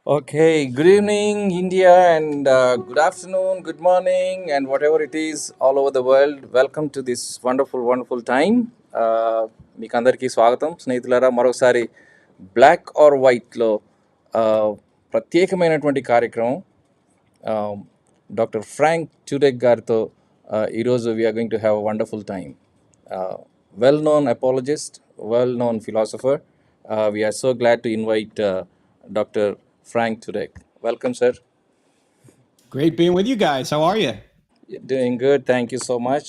Okay, good evening, India, and good afternoon, good morning, and whatever it is all over the world. Welcome to this wonderful, wonderful time. మీకు అందరికీ స్వాగతం స్నేహితులారా మరొకసారి black are వైట్లో ప్రత్యేకమైనటువంటి కార్యక్రమం doctor Frank Turek గారితో ఈరోజు we are going to have a wonderful time. Well known apologist, well known philosopher. We are so glad to invite Dr. Frank Turek. Welcome, sir. Great being with you guys. How are you? Doing good. Thank you so much.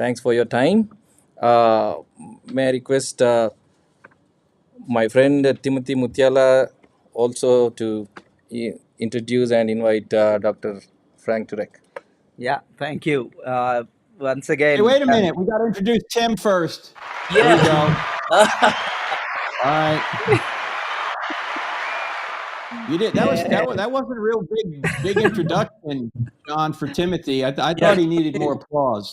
Thanks for your time. Uh, may I request my friend Timothy Mutiala also to introduce and invite Dr. Frank Turek. Yeah, thank you. Once again. Hey, wait a minute. We got to introduce Tim first. There Yeah. we go. All right. You did that wasn't a real big introduction, John, for Timothy. I thought he needed more applause.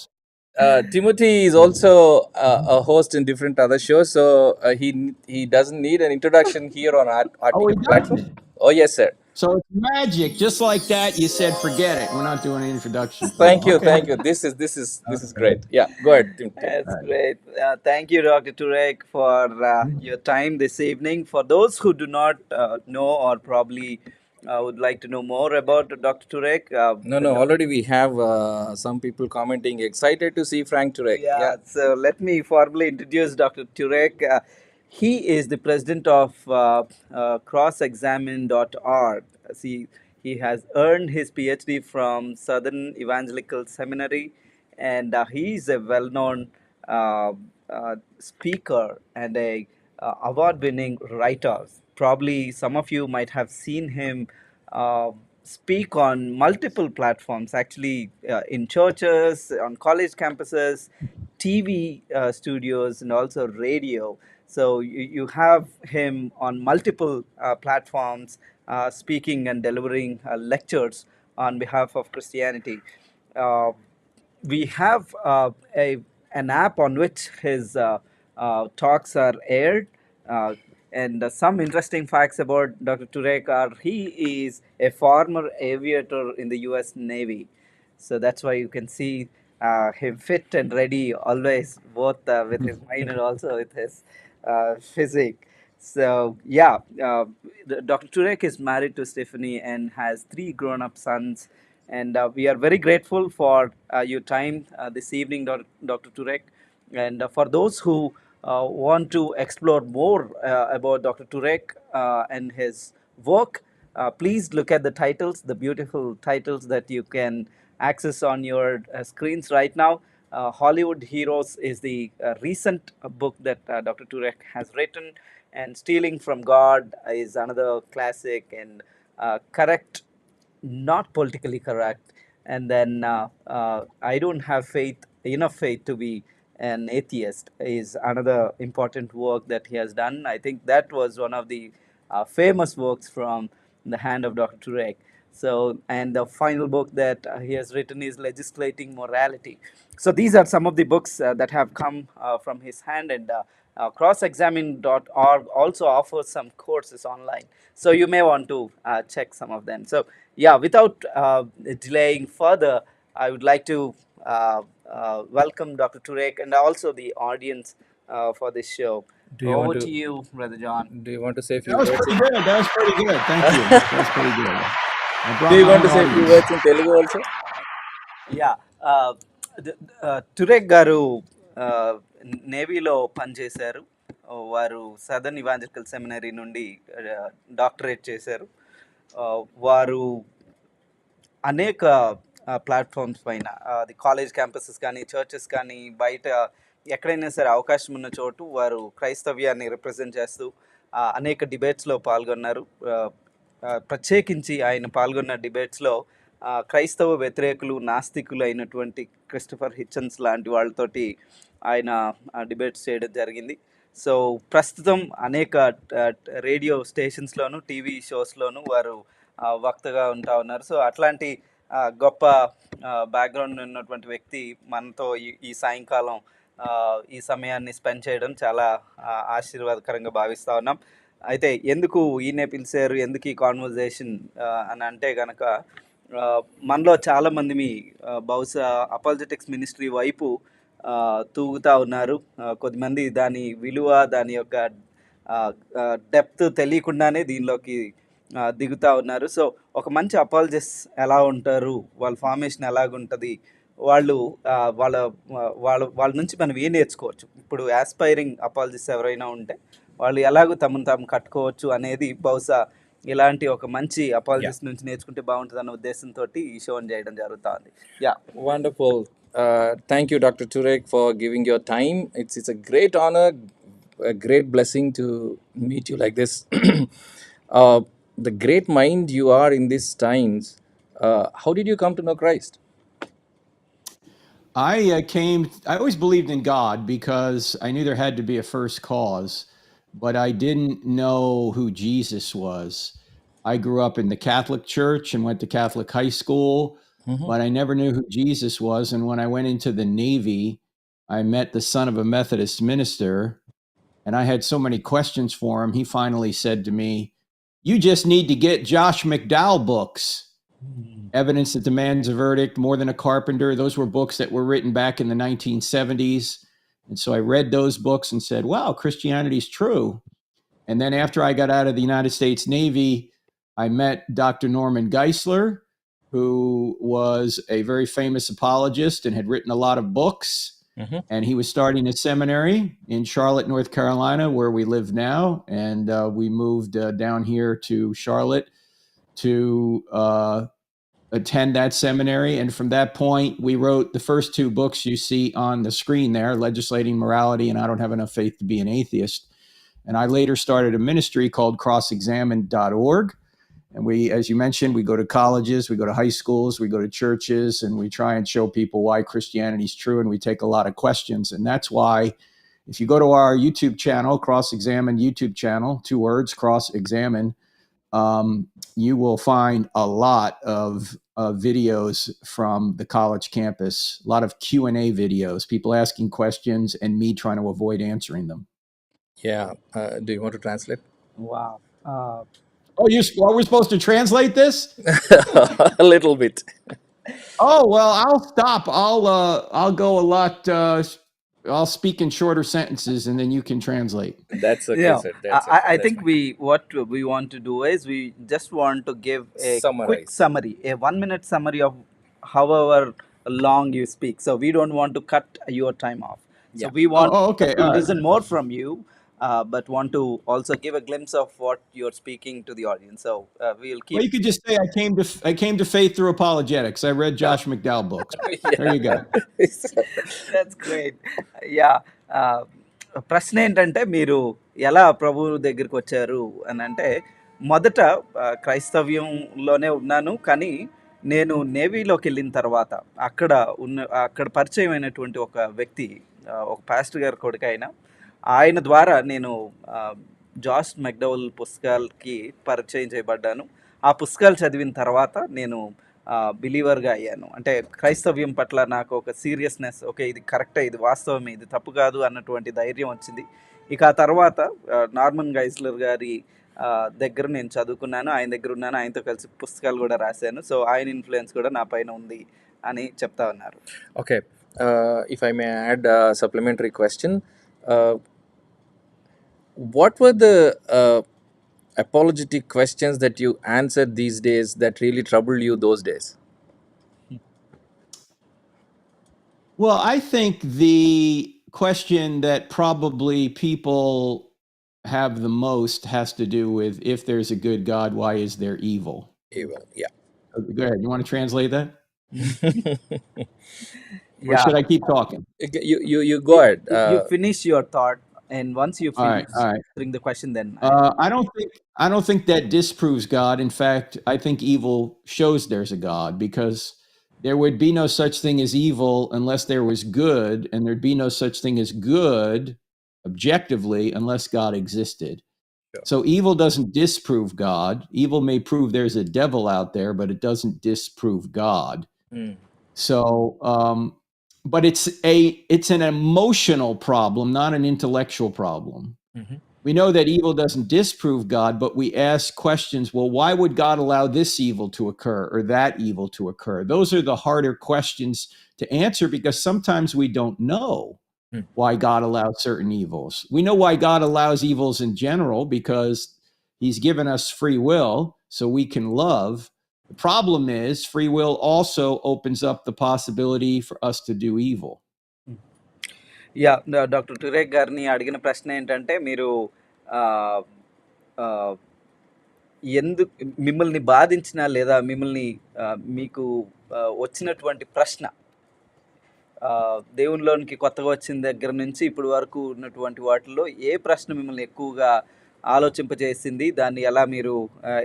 Timothy is also a host in different other shows, so he doesn't need an introduction here on our Oh, he platform. doesn't. Oh yes, sir. So it's magic, just like that. You said, "Forget it. We're not doing an introduction." Thank you, Okay. thank you. This is great. Yeah, go ahead, Tim. That's great. Thank you, Dr. Turek, for your time this evening. For those who do not know or probably would like to know more about Dr. Turek, No. Already we have some people commenting. Excited to see Frank Turek. yeah, so let me formally introduce Dr. Turek. He is the president of crossexamine.org. See, he has earned his PhD from Southern Evangelical Seminary, and he is a well-known uh, speaker and a award-winning writer. Probably some of you might have seen him speak on multiple platforms, actually in churches, on college campuses, TV studios, and also radio. So you have him on multiple platforms speaking and delivering lectures on behalf of Christianity. Uh, we have an app on which his talks are aired. Uh, and some interesting facts about Dr. Turek are he is a former aviator in the US Navy. So that's why you can see him fit and ready always, both with his mind and also with his physique. So, yeah, Dr. Turek is married to Stephanie and has three grown up sons. And we are very grateful for your time this evening, Dr. Turek. And for those who want to explore more about Dr. Turek and his work, please look at the titles, the beautiful titles that you can access on your screens right now. Hollywood Heroes is the recent book that Dr. Turek has written, and Stealing from God is another classic, and Correct, Not Politically Correct, and then I Don't Have Enough Faith to Be an Atheist is another important work that he has done. I think that was one of the famous works from the hand of Dr. Turek. So, and the final book that he has written is Legislating Morality. So, these are some of the books that have come from his hand, and crossexamine.org also offers some courses online. So, you may want to check some of them. So, yeah, without delaying further, I would like to welcome Dr. Turek and also the audience for this show. Over to you, Brother John. Do you want to say a few That was words? pretty good. That was pretty good. Thank you. That was pretty good. I brought Do you my want to own say a few audience. words in Telugu also? Yeah Turek గారు నేవీలో పనిచేశారు. వారు southern evangelical seminary నుండి doctorate చేశారు. వారు అనేక platforms పైన అది కాలేజ్ క్యాంపసెస్ కానీ చర్చెస్ కానీ బయట ఎక్కడైనా సరే అవకాశం ఉన్న చోటు వారు క్రైస్తవ్యాన్ని రిప్రజెంట్ చేస్తూ అనేక డిబేట్స్లో పాల్గొన్నారు. ప్రత్యేకించి ఆయన పాల్గొన్న డిబేట్స్లో క్రైస్తవ వ్యతిరేకులు నాస్తికులు అయినటువంటి క్రిస్టఫర్ హిచ్చన్స్ లాంటి వాళ్ళతోటి ఆయన డిబేట్స్ చేయడం జరిగింది. సో ప్రస్తుతం అనేక రేడియో స్టేషన్స్లోను టీవీ షోస్లోను వారు వక్తగా ఉంటా ఉన్నారు. సో అట్లాంటి గొప్ప బ్యాక్గ్రౌండ్ ఉన్నటువంటి వ్యక్తి మనతో ఈ సాయంకాలం ఈ సమయాన్ని స్పెండ్ చేయడం చాలా ఆశీర్వాదకరంగా భావిస్తూ ఉన్నాం. అయితే ఎందుకు ఈయనే పిలిచారు, ఎందుకు ఈ కాన్వర్జేషన్ అని అంటే కనుక మనలో చాలామంది బహుశా అపాలజెటిక్స్ మినిస్ట్రీ వైపు తూగుతూ ఉన్నారు. కొద్దిమంది దాని విలువ, దాని యొక్క డెప్త్ తెలియకుండానే దీనిలోకి దిగుతూ ఉన్నారు. సో ఒక మంచి అపాలజిస్ట్ ఎలా ఉంటారు, వాళ్ళ ఫార్మేషన్ ఎలాగుంటుంది, వాళ్ళు వాళ్ళ వాళ్ళ నుంచి మనం ఏం నేర్చుకోవచ్చు, ఇప్పుడు యాస్పైరింగ్ అపాలజిస్ట్ ఎవరైనా ఉంటే వాళ్ళు ఎలాగో తమను తాము కట్టుకోవచ్చు అనేది బహుశా ఇలాంటి ఒక మంచి అపాలజిస్ట్ నుంచి నేర్చుకుంటే బాగుంటుంది అన్న ఉద్దేశంతో ఈ షోని చేయడం జరుగుతుంది. Yeah, Wonderful. Thank you, Dr. Turek, for giving your time. It's a great honor, a great blessing to meet you like this. uh, the great mind you are in these times. How did you come to know Christ? I always believed in God because I knew there had to be a first cause, but I didn't know who Jesus was. I grew up in the Catholic Church and went to Catholic high school, but I never knew who Jesus was. And when I went into the Navy, I met the son of a Methodist minister, and I had so many questions for him. He finally said to me, "You just need to get Josh McDowell books. Evidence That Demands a Verdict, More Than a Carpenter." Those were books that were written back in the 1970s. And so I read those books and said, wow, Christianity's true. And then after I got out of the United States Navy, I met Dr. Norman Geisler, who was a very famous apologist and had written a lot of books. And he was starting a seminary in Charlotte, North Carolina, where we live now. And we moved down here to Charlotte to attend that seminary. And from that point, we wrote the first two books you see on the screen there, Legislating Morality and I Don't Have Enough Faith to Be an Atheist. And I later started a ministry called crossexamined.org. And we, as you mentioned, we go to colleges, we go to high schools, we go to churches, and we try and show people why Christianity is true. And we take a lot of questions. And that's why if you go to our YouTube channel, Cross Examine YouTube channel, 2 words, Cross Examine, you will find a lot of videos from the college campus, a lot of Q&A videos, people asking questions and me trying to avoid answering them. Yeah. Do you want to translate? wow. Oh, we're supposed to translate this? A little bit. Oh, well, I'll stop. I'll go a lot. I'll speak in shorter sentences and then you can translate. That's okay, Yeah, sir. That's I that's think fine. what we want to do is we just want to give a quick Summarize. summary, a 1-minute summary of however long you speak. So we don't want to cut your time off. So Yeah. we want Okay. to All right. listen more from you, but want to also give a glimpse of what you're speaking to the audience. So we'll keep. Well, you could just say I came to faith through apologetics. I read Josh McDowell books. There you go. That's great. Yeah. ప్రశ్న ఏంటంటే మీరు ఎలా ప్రభువు దగ్గరికి వచ్చారు అని అంటే, మొదట క్రైస్తవ్యంలోనే ఉన్నాను, కానీ నేను నేవీలోకి వెళ్ళిన తర్వాత అక్కడ పరిచయం అయినటువంటి ఒక వ్యక్తి, ఒక పాస్టర్ గారి కొడుకు ఆయన ద్వారా నేను జాష్ మెక్డౌల్ పుస్తకాలకి పరిచయం చేయబడ్డాను. ఆ పుస్తకాలు చదివిన తర్వాత నేను బిలీవర్గా అయ్యాను. అంటే క్రైస్తవ్యం పట్ల నాకు ఒక సీరియస్నెస్, ఓకే ఇది కరెక్టే, ఇది వాస్తవమే, ఇది తప్పు కాదు అన్నటువంటి ధైర్యం వచ్చింది. ఇక ఆ తర్వాత నార్మన్ గైస్లర్ గారి దగ్గర నేను చదువుకున్నాను, ఆయన దగ్గర ఉన్నాను, ఆయనతో కలిసి పుస్తకాలు కూడా రాశాను. సో ఆయన ఇన్ఫ్లుయెన్స్ కూడా నా పైన ఉంది అని చెప్తా ఉన్నారు. Okay. If I may add a supplementary question, what were the apologetic questions that you answered these days that really troubled you those days? Well, I think the question that probably people have the most has to do with, if there's a good God, why is there evil? Evil. Yeah. Okay, go ahead. You want to translate that? Or Yeah. should I keep talking? You go ahead. You finish your thought, and once you All right, finish all right. answering the question, then I don't think that disproves God. In fact, I think evil shows there's a God, because there would be no such thing as evil unless there was good, and there'd be no such thing as good objectively unless God existed. Sure. So evil doesn't disprove God. Evil may prove there's a devil out there, but it doesn't disprove God. So, but it's an emotional problem, not an intellectual problem. We know that evil doesn't disprove God, but we ask questions. Well, why would God allow this evil to occur or that evil to occur? Those are the harder questions to answer because sometimes we don't know why God allows certain evils. We know why God allows evils in general because he's given us free will so we can love. The problem is free will also opens up the possibility for us to do evil. Yeah doctor Turek గారిని అడిగిన ప్రశ్న ఏంటంటే మీరు ఆ, ఆ, మిమ్మల్ని బాధించిన లేదా మిమ్మల్ని మీకు వచ్చినటువంటి ప్రశ్న దేవునిలోనికి కొత్తగా వచ్చిన దగ్గర నుంచి ఇప్పటి వరకు ఉన్నటువంటి వాటిల్లో ఏ ప్రశ్న మిమ్మల్ని ఎక్కువగా ఆలోచింపజేసింది, దాన్ని ఎలా మీరు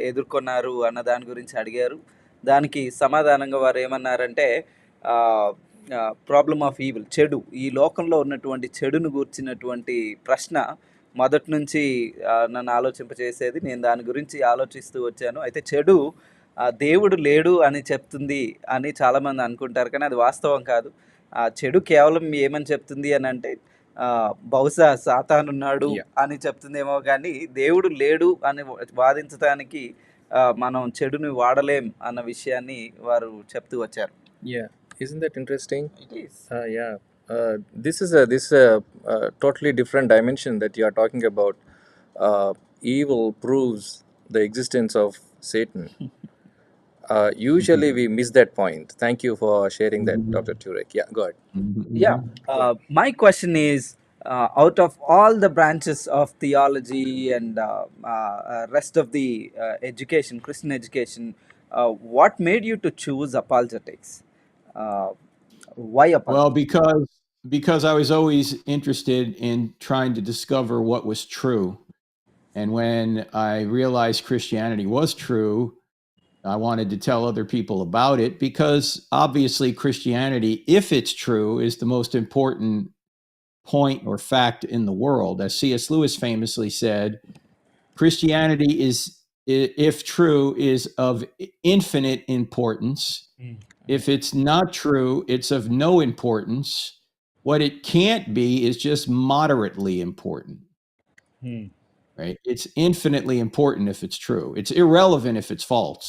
ఎదుర్కొన్నారు అన్న దాని గురించి అడిగారు. దానికి సమాధానంగా వారు ఏమన్నారంటే ప్రాబ్లమ్ ఆఫ్ ఈవిల్, చెడు, ఈ లోకంలో ఉన్నటువంటి చెడును గూర్చినటువంటి ప్రశ్న మొదటి నుంచి నన్ను ఆలోచింపజేసేది. నేను దాని గురించి ఆలోచిస్తూ వచ్చాను. అయితే చెడు దేవుడు లేడు అని చెప్తుంది అని చాలామంది అనుకుంటారు, కానీ అది వాస్తవం కాదు. చెడు కేవలం ఏమని చెప్తుంది అని అంటే బహుశా సాతానున్నాడు అని చెప్తుందేమో, కానీ దేవుడు లేడు అని వాదించడానికి మనం చెడుని వాడలేం అన్న విషయాన్ని వారు చెప్తూ వచ్చారు. Yeah, isn't that interesting? It is. Yeah. This is totally different dimension that you are talking about. Evil proves the existence of Satan. Usually we miss that point. Thank you for sharing that, Dr. Turek. Yeah, go ahead. Yeah. My question is, out of all the branches of theology and rest of the education, Christian education, what made you to choose apologetics? Why apologetics? Well, because I was always interested in trying to discover what was true. And when I realized Christianity was true, I wanted to tell other people about it because obviously Christianity, if it's true, is the most important point or fact in the world. As C.S. Lewis famously said, Christianity is, if true, is of infinite importance. If it's not true, it's of no importance. What it can't be is just moderately important. Right? It's infinitely important if it's true. It's irrelevant if it's false,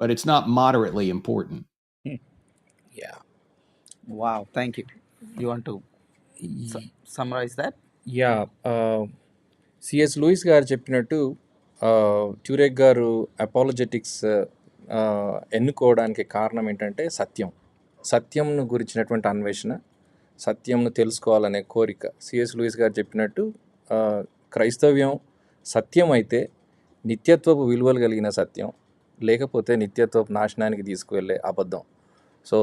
but it's not moderately important. Yeah. Wow, thank you. You want to summarize that? Yeah CS Lewis గారు చెప్పినట్టు ట్యూరెక్ గారు apologetics ఎన్నుకోవడానికి కారణం ఏంటంటే సత్యంను గురించినటువంటి అన్వేషణ, సత్యంను తెలుసుకోవాలనే కోరిక. CS Lewis గారు చెప్పినట్టు క్రైస్తవ్యం సత్యం అయితే నిత్యత్వపు విలువలు కలిగిన సత్యం, లేకపోతే నిత్యత్వపు నాశనానికి తీసుకువెళ్ళే అబద్ధం. సో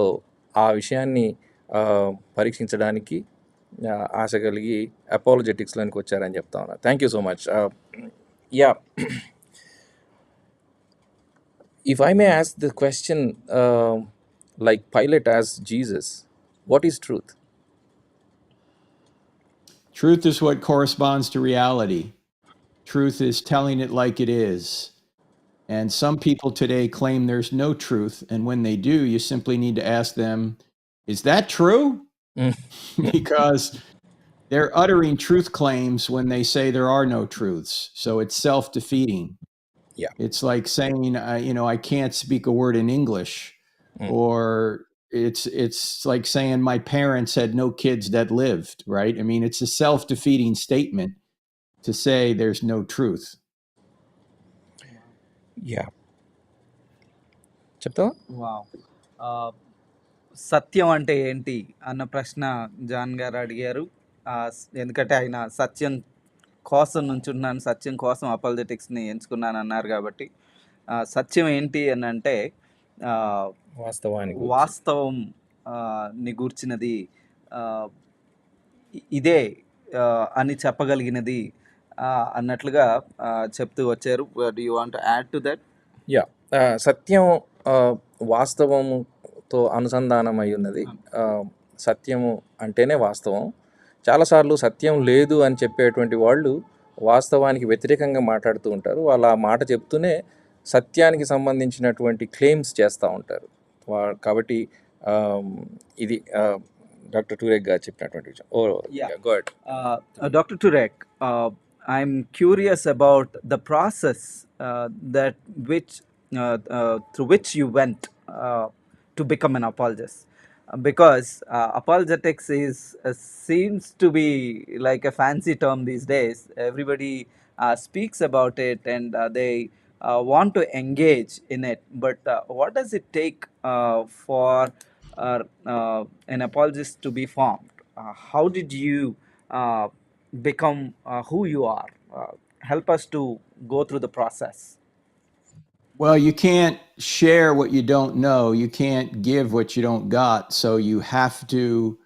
ఆ విషయాన్ని పరీక్షించడానికి ఆశ కలిగి అపాలజెటిక్స్లోనికి వచ్చారని చెప్తా ఉన్నా. Thank you so much. Yeah, if I may ask the question like Pilate asked Jesus, what is truth? Truth is what corresponds to reality. Truth is telling it like it is. And some people today claim there's no truth. And when they do, you simply need to ask them, is that true? Because they're uttering truth claims when they say there are no truths. So it's self-defeating. Yeah. It's like saying, I can't speak a word in English. Or it's like saying my parents had no kids that lived, right? I mean, it's a self-defeating statement to say there's no truth. Yeah, చెప్తావా? Wow. సత్యం అంటే ఏంటి అన్న ప్రశ్న John గారు అడిగారు. ఎందుకంటే ఆయన సత్యం కోసం నుంచున్నాను, సత్యం కోసం అపాలజెటిక్స్ని ఎంచుకున్నాను అన్నారు కాబట్టి, సత్యం ఏంటి అని అంటే వాస్తవం నిగూర్చినది, ఇదే అని చెప్పగలిగినది అన్నట్లుగా చెప్తూ వచ్చారు. Do you want to add to that? Yeah, సత్యం వాస్తవముతో అనుసంధానమై ఉన్నది. సత్యము అంటేనే వాస్తవం. చాలాసార్లు సత్యం లేదు అని చెప్పేటువంటి వాళ్ళు వాస్తవానికి వ్యతిరేకంగా మాట్లాడుతూ ఉంటారు. వాళ్ళు ఆ మాట చెప్తూనే సత్యానికి సంబంధించినటువంటి క్లెయిమ్స్ చేస్తూ ఉంటారు. కాబట్టి ఇది డాక్టర్ టూరెక్ గారు చెప్పినటువంటి విషయం. Doctor Turek, I'm curious about the process that which through which you went to become an apologist. Because apologetics is seems to be like a fancy term these days. Everybody speaks about it, and they want to engage in it. But what does it take for an apologist to be formed? How did you uh, become who you are? Help us to go through the process. Well, you can't share what you don't know. You can't give what you don't got. So you have to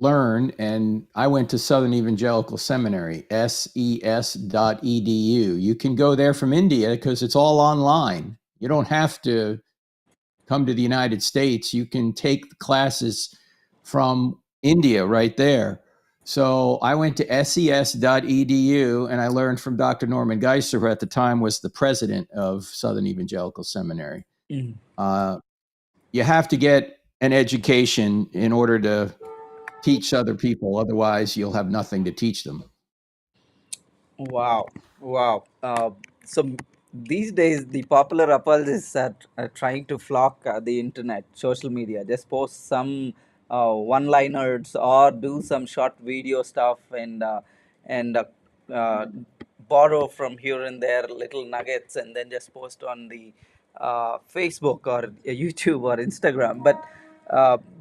learn. And I went to Southern Evangelical Seminary, ses.edu. You can go there from India because it's all online. You don't have to come to the United States. You can take the classes from India right there. So I went to ses.edu and I learned from Dr. Norman Geisler, who at the time was the president of Southern Evangelical Seminary. You have to get an education in order to teach other people. Otherwise, you'll have nothing to teach them. Wow, wow. So these days, the popular apologists are trying to flock the internet, social media, just post some one-liners or do some short video stuff, and uh, borrow from here and there little nuggets, and then just post on the Facebook or YouTube or Instagram.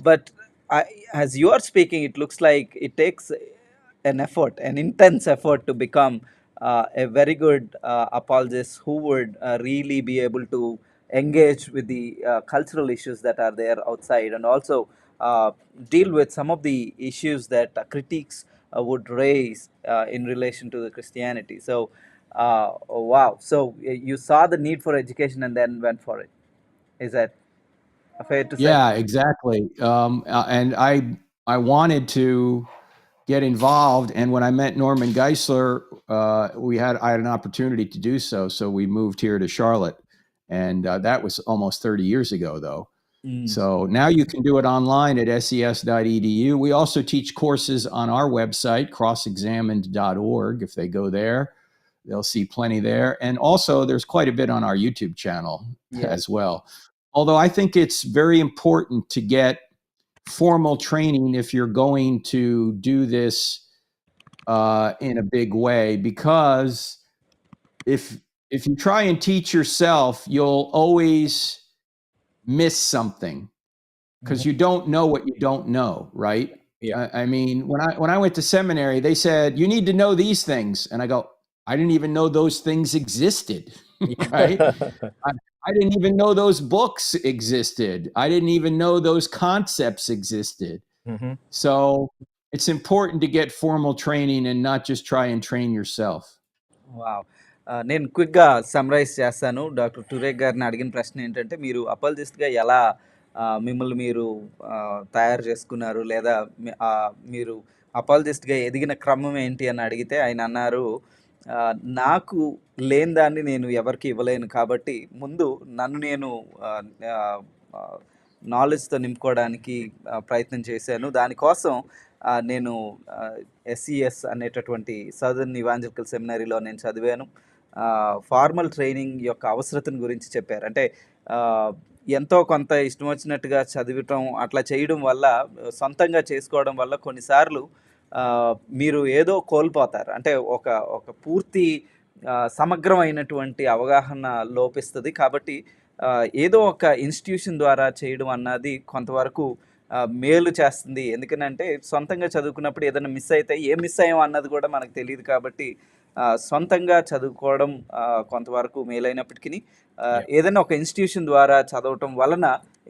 But I, as you are speaking, it looks like it takes an effort, an intense effort to become a very good apologist who would really be able to engage with the cultural issues that are there outside, and also deal with some of the issues that critics would raise in relation to the Christianity. So, wow. So you saw the need for education and then went for it. Is that fair to say? Yeah, exactly. And I wanted to get involved. And when I met Norman Geisler, I had an opportunity to do so. So we moved here to Charlotte, and that was almost 30 years ago, though. So now you can do it online at ses.edu. We also teach courses on our website, crossexamined.org. If they go there, they'll see plenty there. And also, there's quite a bit on our YouTube channel as well. Although I think it's very important to get formal training if you're going to do this in a big way, because if you try and teach yourself, you'll always miss something because you don't know what you don't know, right? Yeah. I mean, when I went to seminary, they said you need to know these things, and I go, I didn't even know those things existed, right? I didn't even know those books existed. I didn't even know those concepts existed. Mm-hmm. So it's important to get formal training and not just try and train yourself. Wow! నేను క్విక్‌గా summarise చేస్తాను. Doctor Turek గారిని అడిగిన ప్రశ్న ఏంటంటే, మీరు అపాలజిస్ట్‌గా ఎలా మిమ్మల్ని మీరు తయారు చేసుకున్నారు? లేదా మీరు అపాలజిస్ట్‌గా ఎదిగిన క్రమం ఏంటి అని అడిగితే ఆయనన్నారు, నాకు లేని దాన్ని నేను ఎవరికీ ఇవ్వలేను కాబట్టి, ముందు నన్ను నేను ఆహ్, ఆహ్, ఆహ్, నాలెడ్జ్‌తో నింపుకోవడానికి ప్రయత్నం చేశాను. దానికోసం నేను ఎస్ఈఎస్ అనేటటువంటి సదర్న్ ఇవాంజలికల్ సెమినరీలో నేను చదివాను. ఫార్మల్ ట్రైనింగ్ యొక్క అవసరతను గురించి చెప్పారు. అంటే ఎంతో కొంత ఇష్టం వచ్చినట్టుగా చదివటం అట్లా చేయడం వల్ల, సొంతంగా చేసుకోవడం వల్ల కొన్నిసార్లు మీరు ఏదో కోల్పోతారు. అంటే ఒక ఒక పూర్తి సమగ్రమైనటువంటి అవగాహన లోపిస్తది. కాబట్టి ఏదో ఒక ఇన్‌స్టిట్యూషన్ ద్వారా చేయడం అన్నది కొంతవరకు మేలు చేస్తుంది. ఎందుకనంటే సొంతంగా చదువుకున్నప్పుడు ఏదైనా మిస్ అయితే ఏం మిస్ అయ్యాం అన్నది కూడా మనకు తెలీదు కాబట్టి సొంతంగా చదువుకోవడం కొంతవరకు మేలైనప్పటికిని ఏదైనా ఒక ఇన్‌స్టిట్యూషన్ ద్వారా చదవటం వలన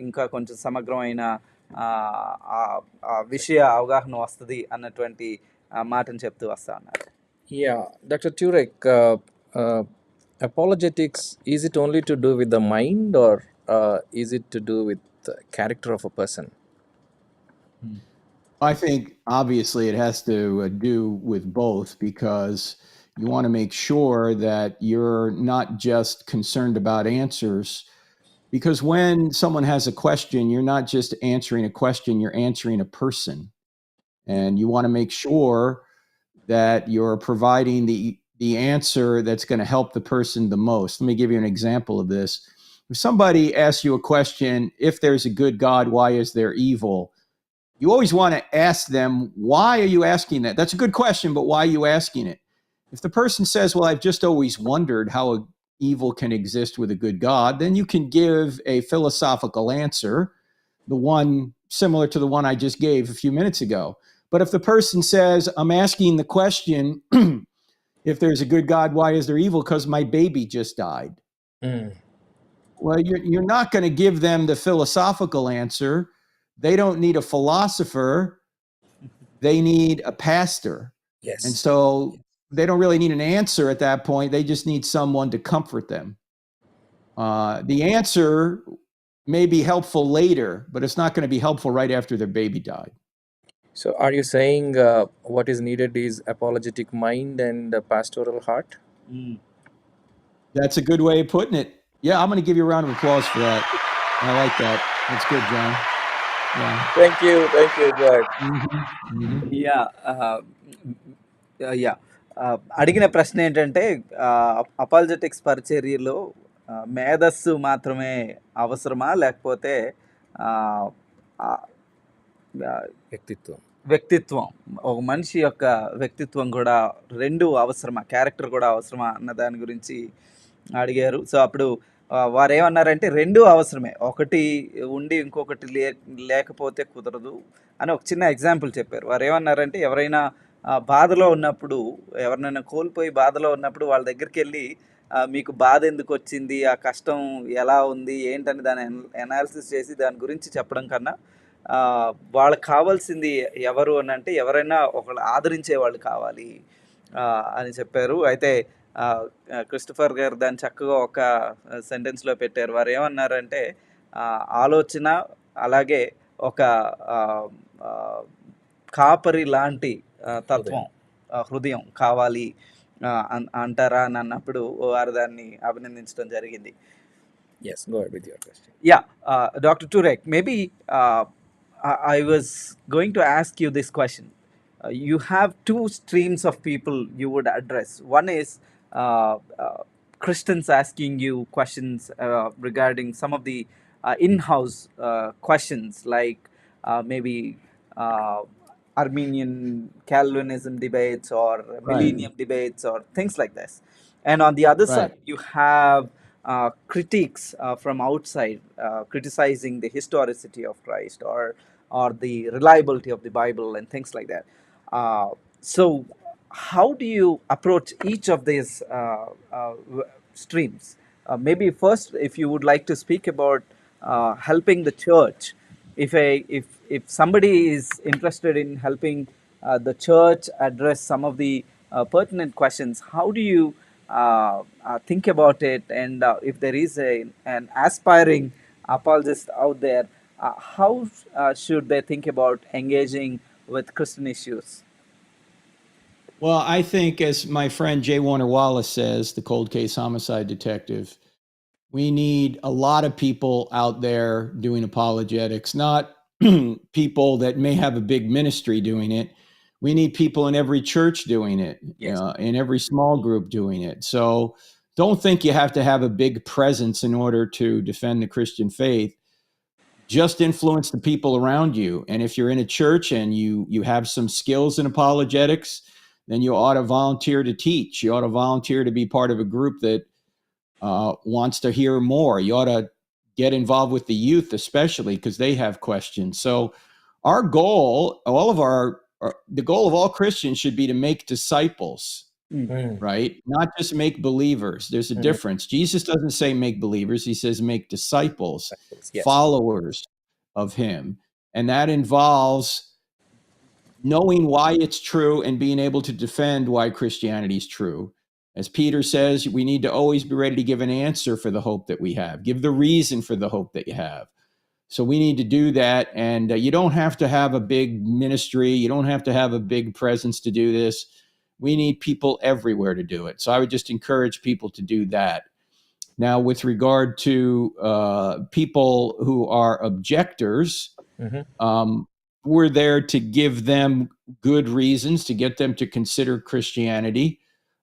ఇంకా కొంచెం సమగ్రమైన విషయ అవగాహన వస్తది అన్నటువంటి మాటను చెప్తూ వస్తా ఉన్నారు. Yeah, Dr. Turek, apologetics, is it only to do with the mind, or is it to do with the character of a person? I think obviously it has to do with both, because you want to make sure that you're not just concerned about answers. Because when someone has a question, you're not just answering a question, you're answering a person. And you want to make sure that you're providing the answer that's going to help the person the most. Let me give you an example of this. If somebody asks you a question, if there's a good God, why is there evil? You always want to ask them, why are you asking that? That's a good question, but why are you asking it? If the person says, well, I've just always wondered how evil can exist with a good God, then you can give a philosophical answer, the one similar to the one I just gave a few minutes ago. But if the person says, I'm asking the question, if there's a good God, why is there evil? Because my baby just died. Well, you're not going to give them the philosophical answer. They don't need a philosopher. They need a pastor. Yes. And so they don't really need an answer at that point. They just need someone to comfort them. The answer may be helpful later, but it's not going to be helpful right after their baby died. So are you saying what is needed is apologetic mind and a pastoral heart? That's a good way of putting it. Yeah, I'm going to give you a round of applause for that. I like that. That's good, John. Yeah. Thank you, Jack. Yeah yeah అడిగిన ప్రశ్న ఏంటంటే apologetics పరిచర్యలో మేధస్సు మాత్రమే అవసరమా, లేకపోతే ఆ, ఆ, వ్యక్తిత్వం, ఒక మనిషి యొక్క వ్యక్తిత్వం కూడా రెండు అవసరమా, క్యారెక్టర్ కూడా అవసరమా అన్న దాని గురించి అడిగారు. సో అప్పుడు వారు ఏమన్నారంటే రెండు అవసరమే, ఒకటి ఉండి ఇంకొకటి లేకపోతే కుదరదు అని ఒక చిన్న ఎగ్జాంపుల్ చెప్పారు. వారు ఏమన్నారంటే ఎవరైనా బాధలో ఉన్నప్పుడు, ఎవరినైనా కోల్పోయి బాధలో ఉన్నప్పుడు వాళ్ళ దగ్గరికి వెళ్ళి మీకు బాధ ఎందుకు వచ్చింది, ఆ కష్టం ఎలా ఉంది ఏంటని దాన్ని అనాలిసిస్ చేసి దాని గురించి చెప్పడం కన్నా వాళ్ళకి కావాల్సింది ఎవరు అని అంటే ఎవరైనా ఒకళ్ళు ఆదరించే వాళ్ళు కావాలి అని చెప్పారు. అయితే క్రిస్టఫర్ గారు దాన్ని చక్కగా ఒక సెంటెన్స్లో పెట్టారు. వారు ఏమన్నారంటే ఆలోచన అలాగే ఒక కాపరి లాంటి తత్వం, హృదయం కావాలి అంటారా అని అన్నప్పుడు వారు దాన్ని అభినందించడం జరిగింది. Yes, go ahead with your question. Yeah, Dr. Turek, maybe I was going to ask you this question. You have two streams of people you would address. One is Christians asking you questions regarding some of the in-house questions, like maybe Armenian Calvinism debates or millennium debates or things like this. And on the other side, you have critiques from outside criticizing the historicity of Christ or the reliability of the Bible and things like that. So how do you approach each of these streams? Maybe first, if you would like to speak about helping the church, if somebody is interested in helping the church address some of the pertinent questions, how do you think about it? And if there is an aspiring apologist out there, how should they think about engaging with Christian issues? Well, I think, as my friend J. Warner Wallace says, the cold case homicide detective, we need a lot of people out there doing apologetics, not people that may have a big ministry doing it. We need people in every church doing it, in every small group doing it. So don't think you have to have a big presence in order to defend the Christian faith. Just influence the people around you. And if you're in a church and you have some skills in apologetics, then you ought to volunteer to teach. You ought to volunteer to be part of a group that wants to hear more. You ought to get involved with the youth, especially because they have questions. So our goal, the goal of all Christians should be to make disciples, right? Not just make believers. There's a difference. Jesus doesn't say make believers. He says make disciples, followers of him. And that involves knowing why it's true and being able to defend why Christianity is true. As Peter says, we need to always be ready to give an answer for the hope that we have. Give the reason for the hope that you have. So we need to do that. And you don't have to have a big ministry. You don't have to have a big presence to do this. We need people everywhere to do it. So I would just encourage people to do that. Now, with regard to people who are objectors, we're there to give them good reasons to get them to consider Christianity.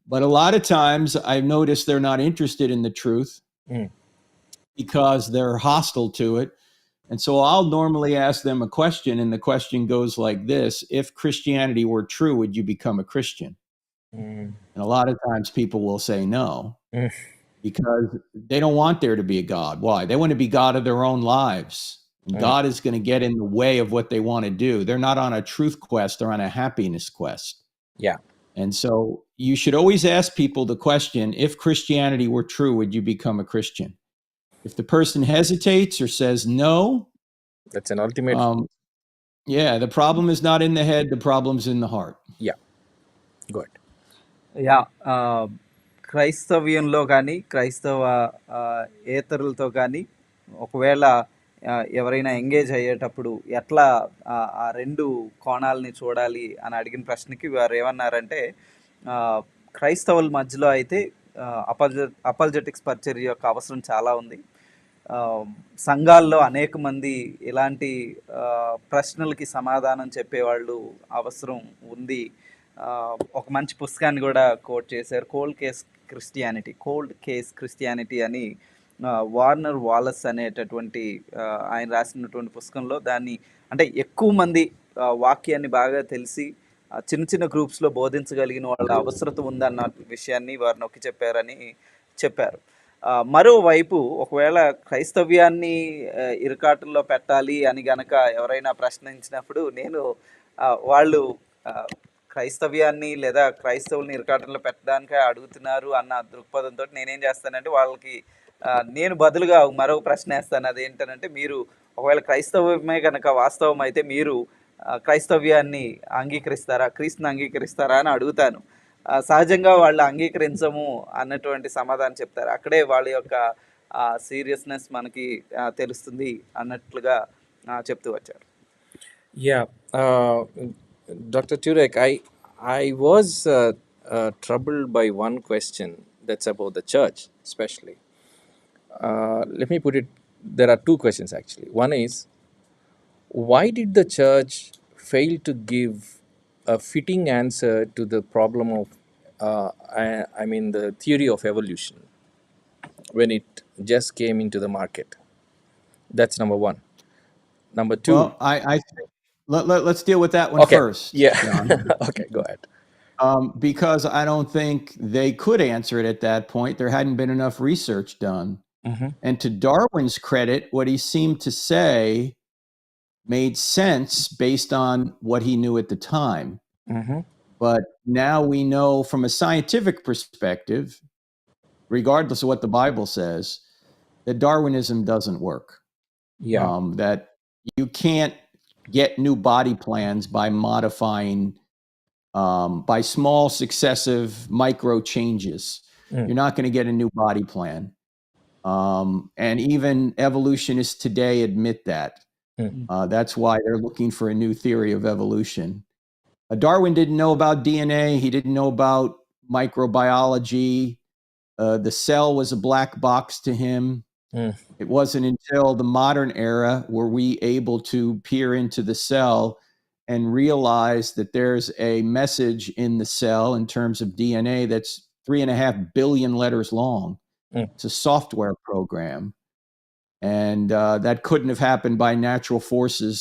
But a lot of times I've noticed they're not interested in the truth because they're hostile to it. And so I'll normally ask them a question, and the question goes like this: if Christianity were true, would you become a Christian? And a lot of times people will say no, because they don't want there to be a God. Why? They want to be God of their own lives. And God is going to get in the way of what they want to do. They're not on a truth quest, they're on a happiness quest. Yeah. And so you should always ask people the question: if Christianity were true, would you become a Christian? If the person hesitates or says no, That's an ultimate. yeah, the problem is not in the head, the problem's in the heart. Yeah. Good. Yeah క్రైస్తవ్యంలో కానీ క్రైస్తవ ఏతరులతో కానీ ఒకవేళ ఎవరైనా engage అయ్యేటప్పుడు ఎట్లా ఆ రెండు కోణాలని చూడాలి అని అడిగిన ప్రశ్నకి వారు ఏమన్నారంటే, క్రైస్తవుల మధ్యలో అయితే అపాలజెటిక్స్ పరిచర్య యొక్క అవసరం చాలా ఉంది. సంఘాల్లో అనేక మంది ఇలాంటి ప్రశ్నలకి సమాధానం చెప్పేవాళ్ళు అవసరం ఉంది. ఒక మంచి పుస్తకాన్ని కూడా కోట్ చేశారు, కోల్డ్ కేస్ క్రిస్టియానిటీ అని. వార్నర్ వాలస్ అనేటటువంటి ఆయన రాసినటువంటి పుస్తకంలో దాన్ని, అంటే ఎక్కువ మంది వాక్యాన్ని బాగా తెలిసి చిన్న చిన్న గ్రూప్స్లో బోధించగలిగిన వాళ్ళ అవసరత ఉందన్న విషయాన్ని వారు నొక్కి చెప్పారని చెప్పారు. మరోవైపు ఒకవేళ క్రైస్తవ్యాన్ని ఇరుకాటుల్లో పెట్టాలి అని గనక ఎవరైనా ప్రశ్నించినప్పుడు నేను వాళ్ళు క్రైస్తవ్యాన్ని లేదా క్రైస్తవుల్ని ఇరుకాటంలో పెట్టడానికే అడుగుతున్నారు అన్న దృక్పథంతో నేనేం చేస్తానంటే వాళ్ళకి నేను బదులుగా మరొక ప్రశ్న వేస్తాను. అదేంటనంటే, మీరు ఒకవేళ క్రైస్తవమే కనుక వాస్తవం అయితే మీరు క్రైస్తవ్యాన్ని అంగీకరిస్తారా, క్రీస్తుని అంగీకరిస్తారా అని అడుగుతాను. సహజంగా వాళ్ళు అంగీకరించము అన్నటువంటి సమాధానం చెప్తారు. అక్కడే వాళ్ళ యొక్క సీరియస్నెస్ మనకి తెలుస్తుంది అన్నట్లుగా చెప్తూ వచ్చారు. Yeah. Dr. Turek, I was troubled by one question that's about the church, especially. Let me put it, there are two questions actually. One is, why did the church fail to give a fitting answer to the problem of, I mean, the theory of evolution when it just came into the market? That's number one. Number two. Well, I think let's deal with that one Okay. first. Yeah. John. Okay, go ahead. Because I don't think they could answer it at that point. There hadn't been enough research done. And to Darwin's credit, what he seemed to say made sense based on what he knew at the time. But now we know from a scientific perspective, regardless of what the Bible says, that Darwinism doesn't work. Yeah. That you can't get new body plans by modifying, by small successive micro changes. You're not going to get a new body plan. And even evolutionists today admit that. That's why they're looking for a new theory of evolution. Darwin didn't know about DNA. He didn't know about microbiology. The cell was a black box to him. It wasn't until the modern era were we able to peer into the cell and realize that there's a message in the cell in terms of DNA that's 3.5 billion letters long. It's a software program. And that couldn't have happened by natural forces.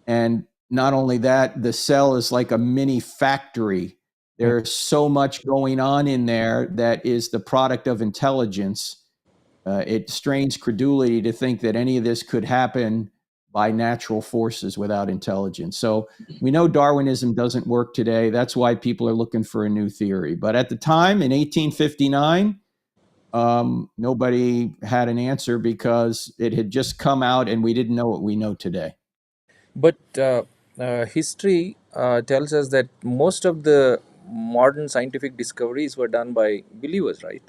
And not only that, the cell is like a mini factory. There's so much going on in there that is the product of intelligence. It strains credulity to think that any of this could happen by natural forces without intelligence. So we know Darwinism doesn't work today. That's why people are looking for a new theory. But at the time, in 1859, nobody had an answer because it had just come out and we didn't know what we know today. But history tells us that most of the modern scientific discoveries were done by believers, right?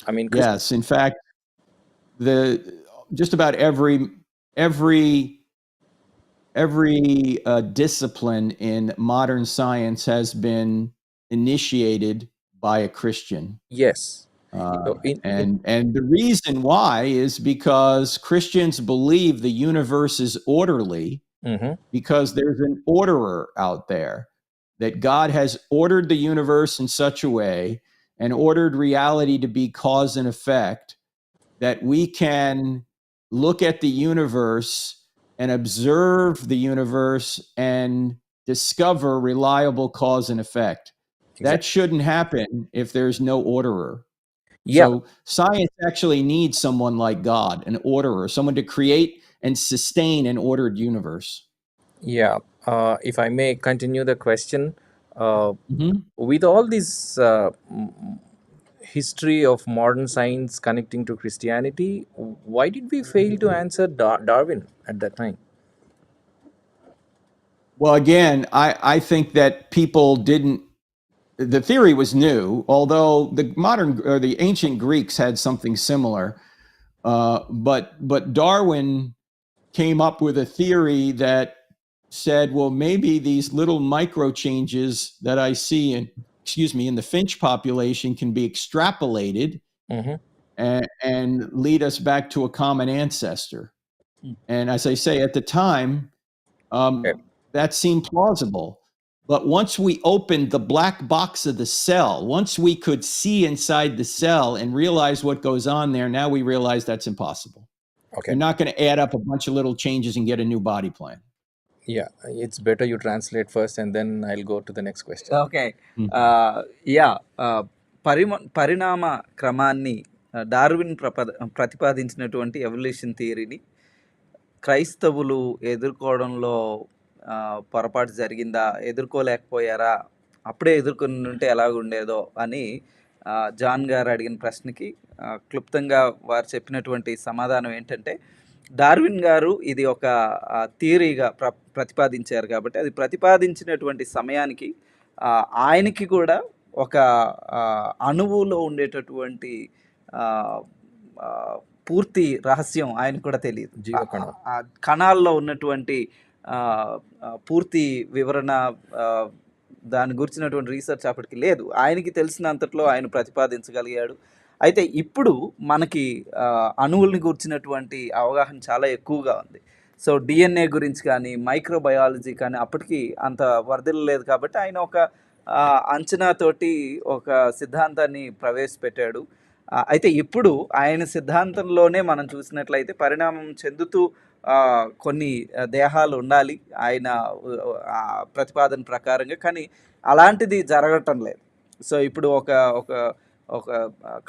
I mean, yes. In fact, just about every discipline in modern science has been initiated by a Christian. Yes. And the reason why is because Christians believe the universe is orderly. Mm-hmm. because there's an orderer out there, that God has ordered the universe in such a way and ordered reality to be cause and effect that we can look at the universe and observe the universe and discover reliable cause and effect. That Exactly. shouldn't happen if there's no orderer. Yeah. So science actually needs someone like God, an orderer, someone to create and sustain an ordered universe. Yeah. If I may continue the question, uh, Mhm. with all this history of modern science connecting to Christianity, why did we fail to answer Darwin at that time? Well, again, I think that people didn't. The theory was new, although the modern or the ancient Greeks had something similar. But Darwin came up with a theory that said, well, maybe these little micro changes that I see in the finch population can be extrapolated Mm-hmm. and lead us back to a common ancestor. And as I say, at the time, that seemed plausible. But once we opened the black box of the cell, once we could see inside the cell and realize what goes on there, now we realize that's impossible. Okay. You're not going to add up a bunch of little changes and get a new body plan. Yeah, it's better you translate first and then I'll go to the next question. Okay yeah పరిణామ క్రమాన్ని Darwin ప్రతిపాదించినటువంటి evolution థియరీని క్రైస్తవులు ఎదుర్కోవడంలో పొరపాటు జరిగిందా, ఎదుర్కోలేకపోయారా, అప్పుడే ఎదుర్కొని ఉంటే ఎలాగుండేదో అని జాన్ గారు అడిగిన ప్రశ్నకి క్లుప్తంగా వారు చెప్పినటువంటి సమాధానం ఏంటంటే, డార్విన్ గారు ఇది ఒక థియరీగా ప్రతిపాదించారు కాబట్టి అది ప్రతిపాదించినటువంటి సమయానికి ఆయనకి కూడా ఒక అణువులో ఉండేటటువంటి పూర్తి రహస్యం ఆయనకు కూడా తెలియదు. జీవకణం. కణాల్లో ఉన్నటువంటి పూర్తి వివరణ దాని గురించినటువంటి రీసెర్చ్ అప్పటికి లేదు. ఆయనకి తెలిసినంతట్లో ఆయన ప్రతిపాదించగలిగాడు. అయితే ఇప్పుడు మనకి అణువుల్ని గురించినటువంటి అవగాహన చాలా ఎక్కువగా ఉంది. సో డిఎన్ఏ గురించి కానీ మైక్రోబయాలజీ కానీ అప్పటికి అంత వర్ధిల్లలేదు కాబట్టి ఆయన ఒక అంచనాతోటి ఒక సిద్ధాంతాన్ని ప్రవేశపెట్టాడు. అయితే ఇప్పుడు ఆయన సిద్ధాంతంలోనే మనం చూసినట్లయితే పరిణామం చెందుతూ కొన్ని దేహాలు ఉండాలి ఆయన ప్రతిపాదన ప్రకారంగా, కానీ అలాంటిది జరగటం లేదు. సో ఇప్పుడు ఒక ఒక ఒక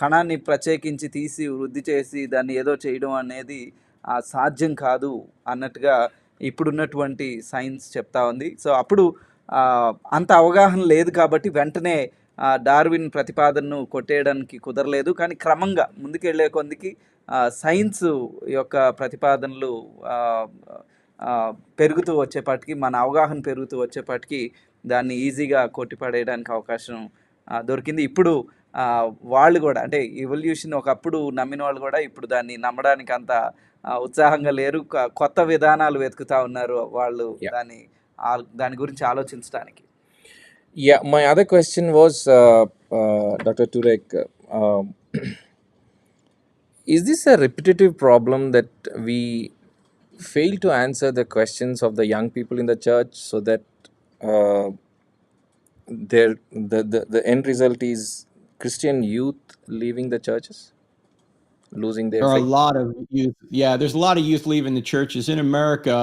కణాన్ని ప్రత్యేకించి తీసి వృద్ధి చేసి దాన్ని ఏదో చేయడం అనేది సాధ్యం కాదు అన్నట్టుగా ఇప్పుడున్నటువంటి సైన్స్ చెప్తా ఉంది. సో అప్పుడు అంత అవగాహన లేదు కాబట్టి వెంటనే డార్విన్ ప్రతిపాదనను కొట్టేయడానికి కుదరలేదు. కానీ క్రమంగా ముందుకెళ్లే కొందికి సైన్స్ యొక్క ప్రతిపాదనలు పెరుగుతూ వచ్చేపాటికి, మన అవగాహన పెరుగుతూ వచ్చేపాటికి దాన్ని ఈజీగా కొట్టిపడేయడానికి అవకాశం దొరికింది. ఇప్పుడు వాళ్ళు కూడా అంటే ఎవల్యూషన్ ఒకప్పుడు నమ్మిన వాళ్ళు కూడా ఇప్పుడు దాన్ని నమ్మడానికి అంత ఉత్సాహంగా లేరు. కొత్త విధానాలు వెతుకుతా ఉన్నారు వాళ్ళు దాని గురించి ఆలోచించడానికి. Yeah, my other question was, Dr. Turek, is this a repetitive problem that we fail to answer the questions of the young people in the church so that the end result is Christian youth leaving the churches, losing their There are faith? a lot of youth. Yeah, there's a lot of youth leaving the churches. In America,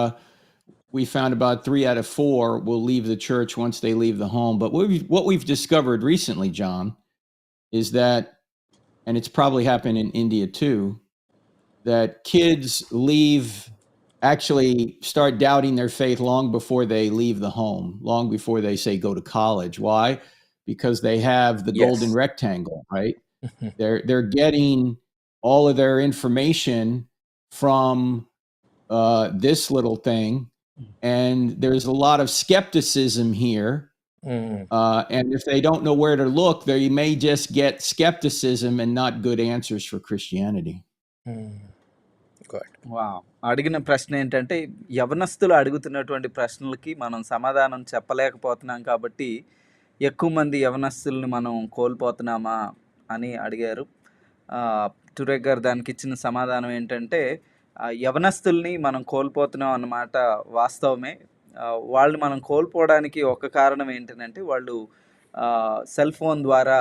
we found about 3 out of 4 will leave the church once they leave the home. But what we've discovered recently, John, is that, and it's probably happened in India too, that kids actually start doubting their faith long before they leave the home, long before they say go to college. Why? Because they have the golden rectangle, right? They're getting all of their information from this little thing, and there's a lot of skepticism here. And if they don't know where to look, they may just get skepticism and not good answers for Christianity. అడిగిన ప్రశ్న ఏంటంటే, యవనస్తులు అడుగుతున్నటువంటి ప్రశ్నలకి మనం సమాధానం చెప్పలేకపోతున్నాం కాబట్టి ఎక్కువ మంది యవనస్తుల్ని మనం కోల్పోతున్నామా అని అడిగారు. టురేక్ గారు దానికి ఇచ్చిన సమాధానం ఏంటంటే, యవనస్తుల్ని మనం కోల్పోతున్నాం అన్నమాట వాస్తవమే. వాళ్ళు మనం కోల్పోవడానికి ఒక కారణం ఏంటనంటే వాళ్ళు సెల్ ఫోన్ ద్వారా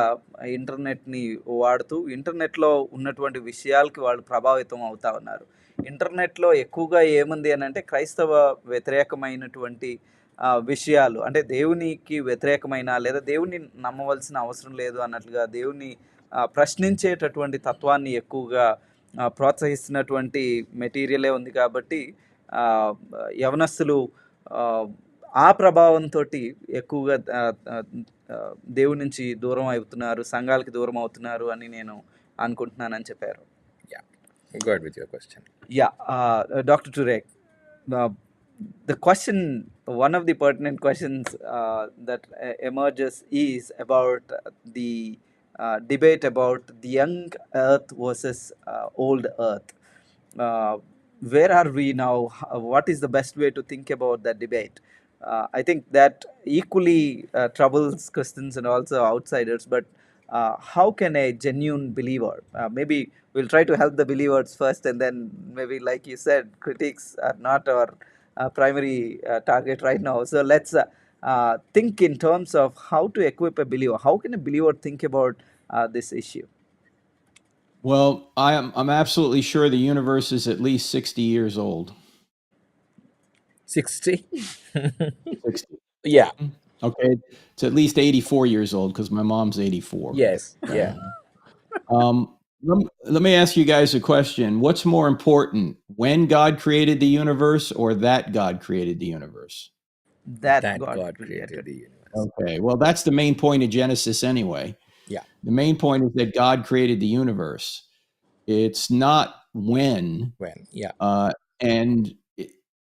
ఇంటర్నెట్‌ని వాడుతూ ఇంటర్నెట్‌లో ఉన్నటువంటి విషయాలకి వాళ్ళు ప్రభావితం అవుతా ఉన్నారు. ఇంటర్నెట్‌లో ఎక్కువగా ఏముంది అనంటే క్రైస్తవ వ్యతిరేకమైనటువంటి విషయాలు, అంటే దేవునికి వ్యతిరేకమైన లేదా దేవుడిని నమ్మవలసిన అవసరం లేదు అన్నట్లుగా దేవుడిని ప్రశ్నించేటటువంటి తత్వాన్ని ఎక్కువగా ప్రోత్సహిస్తున్నటువంటి మెటీరియలే ఉంది కాబట్టి ఆహ్, యవనస్తులు ఆహ్, ఆ ప్రభావంతోటి ఎక్కువగా దేవుడి నుంచి దూరం అవుతున్నారు, సంఘాలకి దూరం అవుతున్నారు అని నేను అనుకుంటున్నానని చెప్పారు. Yeah. Go ahead with your question. Yeah, Dr. Turek, uh, the question, one of the pertinent questions that emerges is about the debate about the young earth versus old earth. Uh, where are we now? What is the best way to think about that debate? I think that equally troubles Christians and also outsiders, but how can a genuine believer, maybe we'll try to help the believers first, and then maybe, like you said, critics are not our primary target right now. So let's think in terms of how to equip a believer. How can a believer think about this issue? Well, I'm absolutely sure the universe is at least 60 years old. 60? 60. Yeah. Okay. It's at least 84 years old because my mom's 84. Yes. Yeah. Let me ask you guys a question. What's more important, when God created the universe or that God created the universe? That God created the universe. Okay. Well, that's the main point of Genesis anyway. Yeah. The main point is that God created the universe. It's not when. When? Yeah. And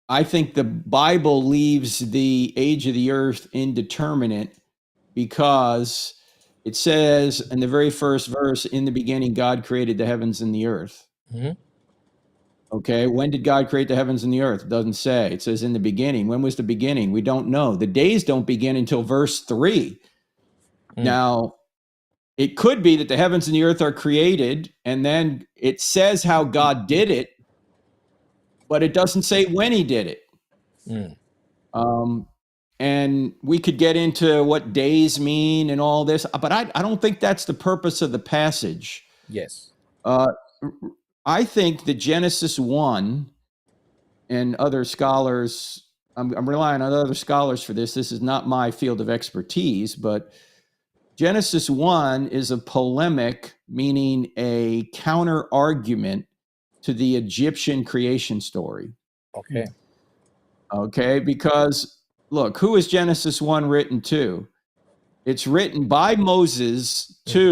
I think the Bible leaves the age of the earth indeterminate because it says in the very first verse, in the beginning, God created the heavens and the earth. Mhm. Okay. When did God create the heavens and the earth? It doesn't say. It says in the beginning. When was the beginning? We don't know. The days don't begin until verse 3. Now, it could be that the heavens and the earth are created, and then it says how God did it, but it doesn't say when he did it. And we could get into what days mean and all this, but I don't think that's the purpose of the passage. Yes. I think that Genesis 1 and other scholars, I'm relying on other scholars for this. This is not my field of expertise, but Genesis 1 is a polemic, meaning a counter argument to the Egyptian creation story. Okay. Okay, because look, who is Genesis 1 written to? It's written by Moses to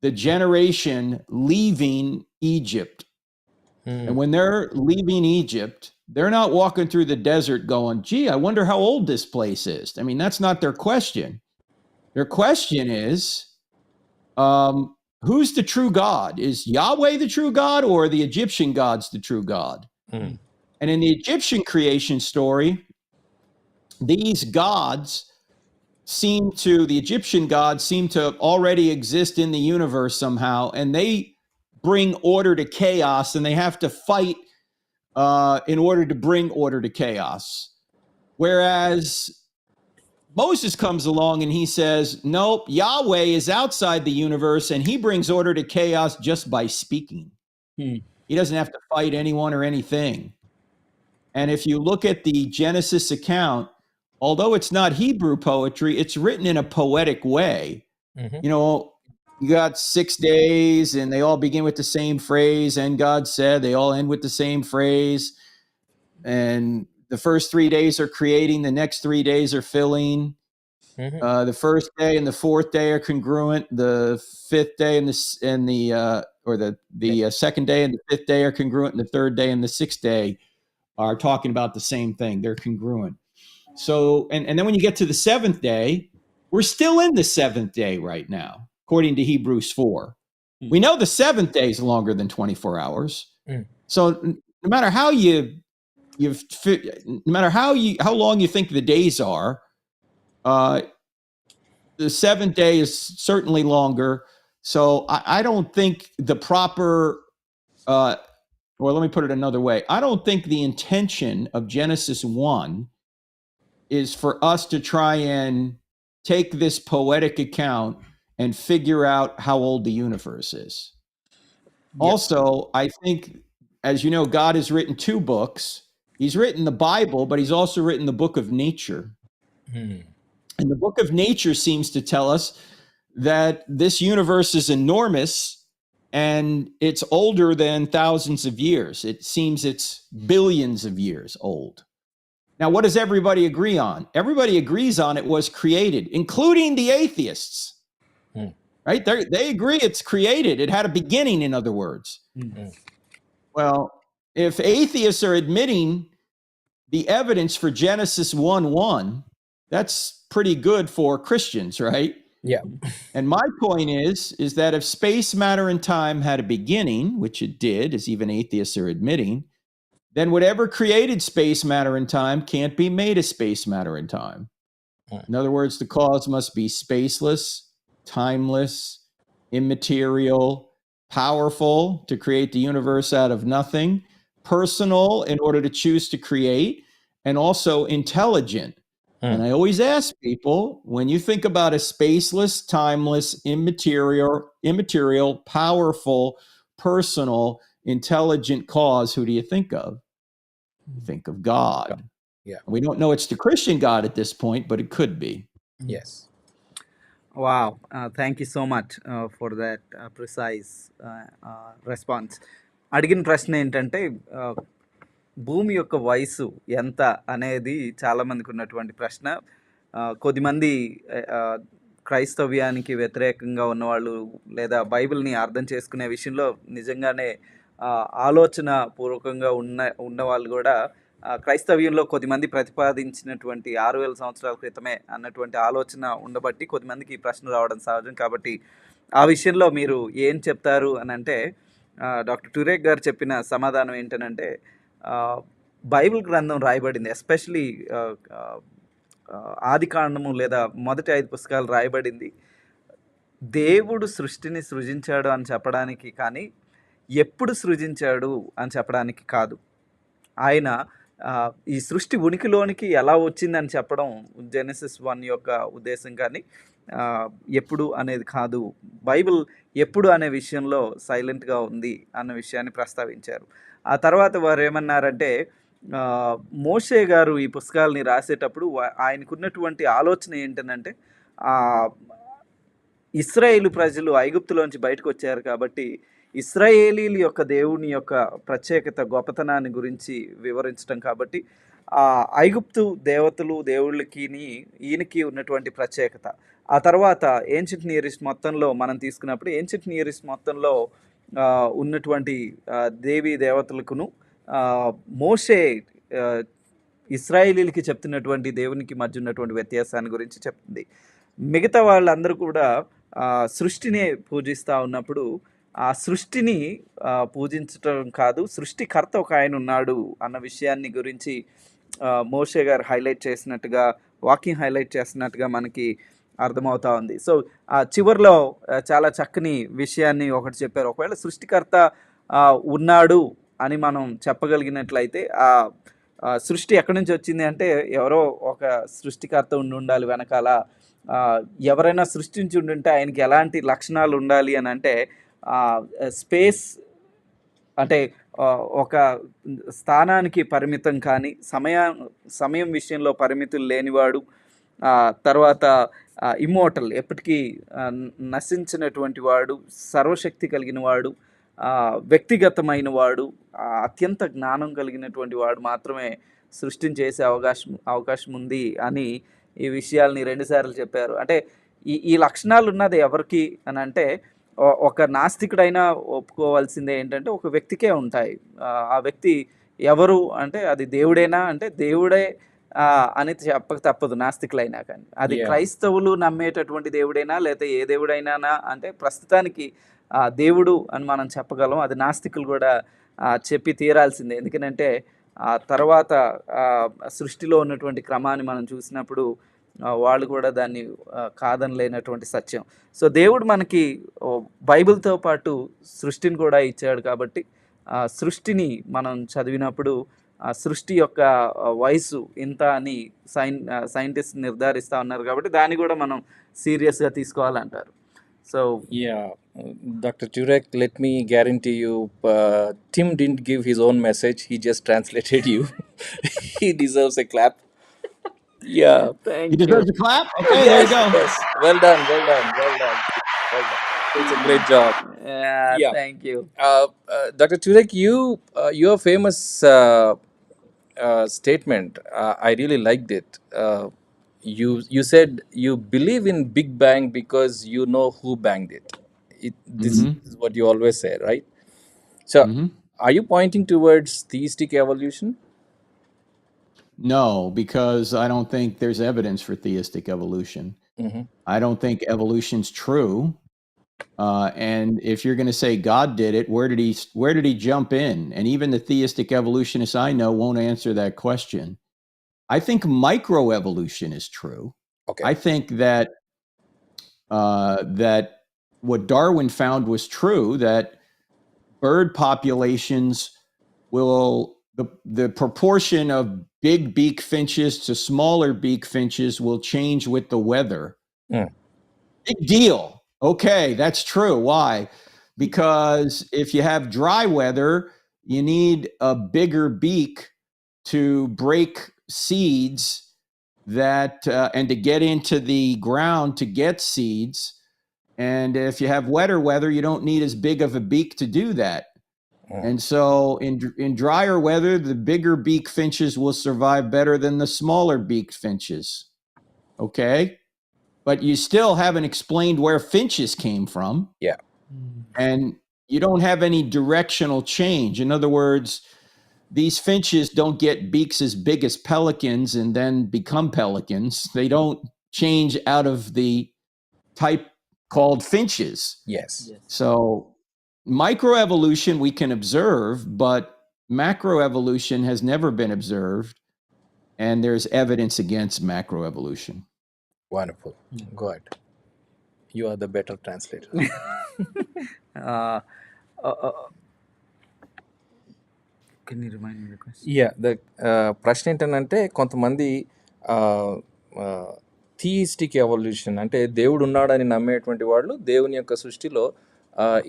the generation leaving Egypt. And when they're leaving Egypt, they're not walking through the desert going, gee, I wonder how old this place is. I mean, that's not their question. Their question is, who's the true God? Is Yahweh the true God, or are the Egyptian gods the true God? And in the Egyptian creation story, these gods the Egyptian gods seem to already exist in the universe somehow, and they bring order to chaos, and they have to fight in order to bring order to chaos. Whereas Moses comes along and he says, nope, Yahweh is outside the universe, and he brings order to chaos just by speaking. He doesn't have to fight anyone or anything. And if you look at the Genesis account, although it's not Hebrew poetry, it's written in a poetic way. You know, you got 6 days and they all begin with the same phrase, and God said, they all end with the same phrase. And the first 3 days are creating, the next 3 days are filling. The first day and the fourth day are congruent. The fifth day and the second day and the fifth day are congruent. And the third day and the sixth day are talking about the same thing. They're congruent. So, and then when you get to the seventh day, we're still in the seventh day right now, according to Hebrews 4. We know the seventh day is longer than 24 hours. So no matter how how long you think the days are, the seventh day is certainly longer. So I don't think the proper Well, let me put it another way. I don't think the intention of Genesis 1 is for us to try and take this poetic account and figure out how old the universe is. Yeah. Also, I think, as you know, God has written 2 books. He's written the Bible, but he's also written the book of nature. And the book of nature seems to tell us that this universe is enormous and it's older than thousands of years. It seems it's billions of years old. Now, what does everybody agree on? Everybody agrees on it was created, including the atheists. Right? They agree it's created. It had a beginning, in other words. Well, if atheists are admitting the evidence for Genesis 1:1, that's pretty good for Christians, right? Yeah. And my point is that if space, matter, and time had a beginning, which it did, as even atheists are admitting, then whatever created space, matter, and time can't be made of space, matter, and time. In other words, the cause must be spaceless, timeless, immaterial, powerful to create the universe out of nothing, personal in order to choose to create, and also intelligent. And I always ask people, when you think about a spaceless, timeless, immaterial, powerful, personal, intelligent cause, who do you think of? You think of God. Yeah. We don't know it's the Christian God at this point, but it could be. Yes. Wow, thank you so much for that precise response. అడిగిన ప్రశ్న ఏంటంటే భూమి యొక్క వయసు ఎంత అనేది చాలామందికి ఉన్నటువంటి ప్రశ్న. కొద్దిమంది క్రైస్తవ్యానికి వ్యతిరేకంగా ఉన్నవాళ్ళు లేదా బైబిల్ని అర్థం చేసుకునే విషయంలో నిజంగానే ఆలోచన పూర్వకంగా ఉన్నవాళ్ళు కూడా క్రైస్తవ్యంలో కొద్దిమంది ప్రతిపాదించినటువంటి 6,000 సంవత్సరాల క్రితమే అన్నటువంటి ఆలోచన ఉండబట్టి కొద్దిమందికి ఈ ప్రశ్న రావడం సహజం. కాబట్టి ఆ విషయంలో మీరు ఏం చెప్తారు అని అంటే, డాక్టర్ టురేక్ గారు చెప్పిన సమాధానం ఏంటనంటే, బైబిల్ గ్రంథం రాయబడింది, ఎస్పెషలీ ఆది కాండము లేదా మొదటి 5 పుస్తకాలు రాయబడింది దేవుడు సృష్టిని సృజించాడు అని చెప్పడానికి, కానీ ఎప్పుడు సృజించాడు అని చెప్పడానికి కాదు. ఆయన ఈ సృష్టి ఉనికిలోనికి ఎలా వచ్చిందని చెప్పడం జెనసిస్ 1 యొక్క ఉద్దేశం, కానీ ఎప్పుడు అనేది కాదు. బైబిల్ ఎప్పుడు అనే విషయంలో సైలెంట్గా ఉంది అన్న విషయాన్ని ప్రస్తావించారు. ఆ తర్వాత వారు ఏమన్నారంటే, మోషే గారు ఈ పుస్తకాలని రాసేటప్పుడు ఆయనకున్నటువంటి ఆలోచన ఏంటనంటే, ఇశ్రాయేలు ప్రజలు ఐగుప్తులోంచి బయటకు వచ్చారు కాబట్టి ఇశ్రాయేలీల యొక్క దేవుని యొక్క ప్రత్యేకత గొప్పతనాన్ని గురించి వివరించడం. కాబట్టి ఐగుప్తు దేవతలు దేవుళ్ళకి ఈయనకి ఉన్నటువంటి ప్రత్యేకత. ఆ తర్వాత ఏన్షియంట్ నియర్ ఈస్ట్ మొత్తంలో మనం తీసుకున్నప్పుడు ఏన్షియంట్ నియర్ ఈస్ట్ మొత్తంలో ఉన్నటువంటి దేవీ దేవతలకును మోషే ఇశ్రాయేలీలకి చెప్తున్నటువంటి దేవునికి మధ్య ఉన్నటువంటి వ్యత్యాసాన్ని గురించి చెప్తుంది. మిగతా వాళ్ళందరూ కూడా సృష్టిని పూజిస్తూ ఉన్నప్పుడు ఆ సృష్టిని పూజించటం కాదు, సృష్టికర్త ఒక ఆయన ఉన్నాడు అన్న విషయాన్ని గురించి మోషే గారు హైలైట్ చేసినట్టుగా, వాక్యం హైలైట్ చేసినట్టుగా మనకి అర్థమవుతా ఉంది. సో చివరిలో చాలా చక్కని విషయాన్ని ఒకటి చెప్పారు. ఒకవేళ సృష్టికర్త ఉన్నాడు అని మనం చెప్పగలిగినట్లయితే ఆ సృష్టి ఎక్కడి నుంచి వచ్చింది అంటే ఎవరో ఒక సృష్టికర్త ఉండాలి వెనకాల. ఎవరైనా సృష్టించి ఉండుంటే ఆయనకి ఎలాంటి లక్షణాలు ఉండాలి అని అంటే, స్పేస్ అంటే ఒక స్థానానికి పరిమితం కానీ సమయం విషయంలో పరిమితులు లేనివాడు, తర్వాత ఇమ్మోర్టల్ ఎప్పటికీ నశించినటువంటి వాడు, సర్వశక్తి కలిగిన వాడు, వ్యక్తిగతమైన వాడు, అత్యంత జ్ఞానం కలిగినటువంటి వాడు మాత్రమే సృష్టించేసే అవకాశం ఉంది అని ఈ విషయాల్ని 2 సార్లు చెప్పారు. అంటే ఈ లక్షణాలు ఉన్నది ఎవరికి అని అంటే, ఒక నాస్తికుడైనా ఒప్పుకోవాల్సిందే ఏంటంటే ఒక వ్యక్తికే ఉంటాయి. ఆ వ్యక్తి ఎవరు అంటే అది దేవుడేనా అంటే దేవుడే అని చెప్పక తప్పదు నాస్తికులైనా. కానీ అది క్రైస్తవులు నమ్మేటటువంటి దేవుడైనా లేకపోతే ఏ దేవుడైనా అంటే ప్రస్తుతానికి దేవుడు అని మనం చెప్పగలం. అది నాస్తికులు కూడా చెప్పి తీరాల్సిందే. ఎందుకంటే ఆ తర్వాత సృష్టిలో ఉన్నటువంటి క్రమాన్ని మనం చూసినప్పుడు వాళ్ళు కూడా దాన్ని కాదనలేనటువంటి సత్యం. సో దేవుడు మనకి బైబిల్తో పాటు సృష్టిని కూడా ఇచ్చాడు. కాబట్టి సృష్టిని మనం చదివినప్పుడు ఆ సృష్టి యొక్క వయసు ఇంత అని సైంటిస్ట్ నిర్ధారిస్తూ ఉన్నారు కాబట్టి దాన్ని కూడా మనం సీరియస్గా తీసుకోవాలంటారు. So Yeah, Dr. Turek, let me guarantee you, Tim didn't give his own message. He just translated you. He deserves a clap. Yeah. He thank you. deserves a clap. Okay, there you Yes, go. yes. Well done, well done, well done. Well done. It's a great job. Yeah. Thank you. Dr. Turek, your famous statement, I really liked it. You said you believe in Big Bang because you know who banged it. This is what you always say, right? So, are you pointing towards theistic evolution? No, because I don't think there's evidence for theistic evolution. I don't think evolution's true. And if you're going to say God did it, where did he jump in? And even the theistic evolutionists I know won't answer that question. I think microevolution is true. Okay. I think that that what Darwin found was true, that bird populations will the proportion of big beak finches to smaller beak finches will change with the weather. Big deal. Okay, that's true. Why? Because if you have dry weather, you need a bigger beak to break seeds that and to get into the ground to get seeds. And if you have wetter weather, you don't need as big of a beak to do that. And so in drier weather, the bigger beak finches will survive better than the smaller beak finches. Okay? But you still haven't explained where finches came from. Yeah. And you don't have any directional change. In other words, these finches don't get beaks as big as pelicans and then become pelicans. They don't change out of the type called finches. Yes. So microevolution we can observe, but macroevolution has never been observed, and there's evidence against macroevolution. Wonderful. Good. You are the better translator. Can you remind me the question? Yeah, ప్రశ్న ఏంటంటే కొంతమంది థియిస్టిక్ evolution అంటే దేవుడు ఉన్నాడని నమ్మేటువంటి వాళ్ళు దేవుని యొక్క సృష్టిలో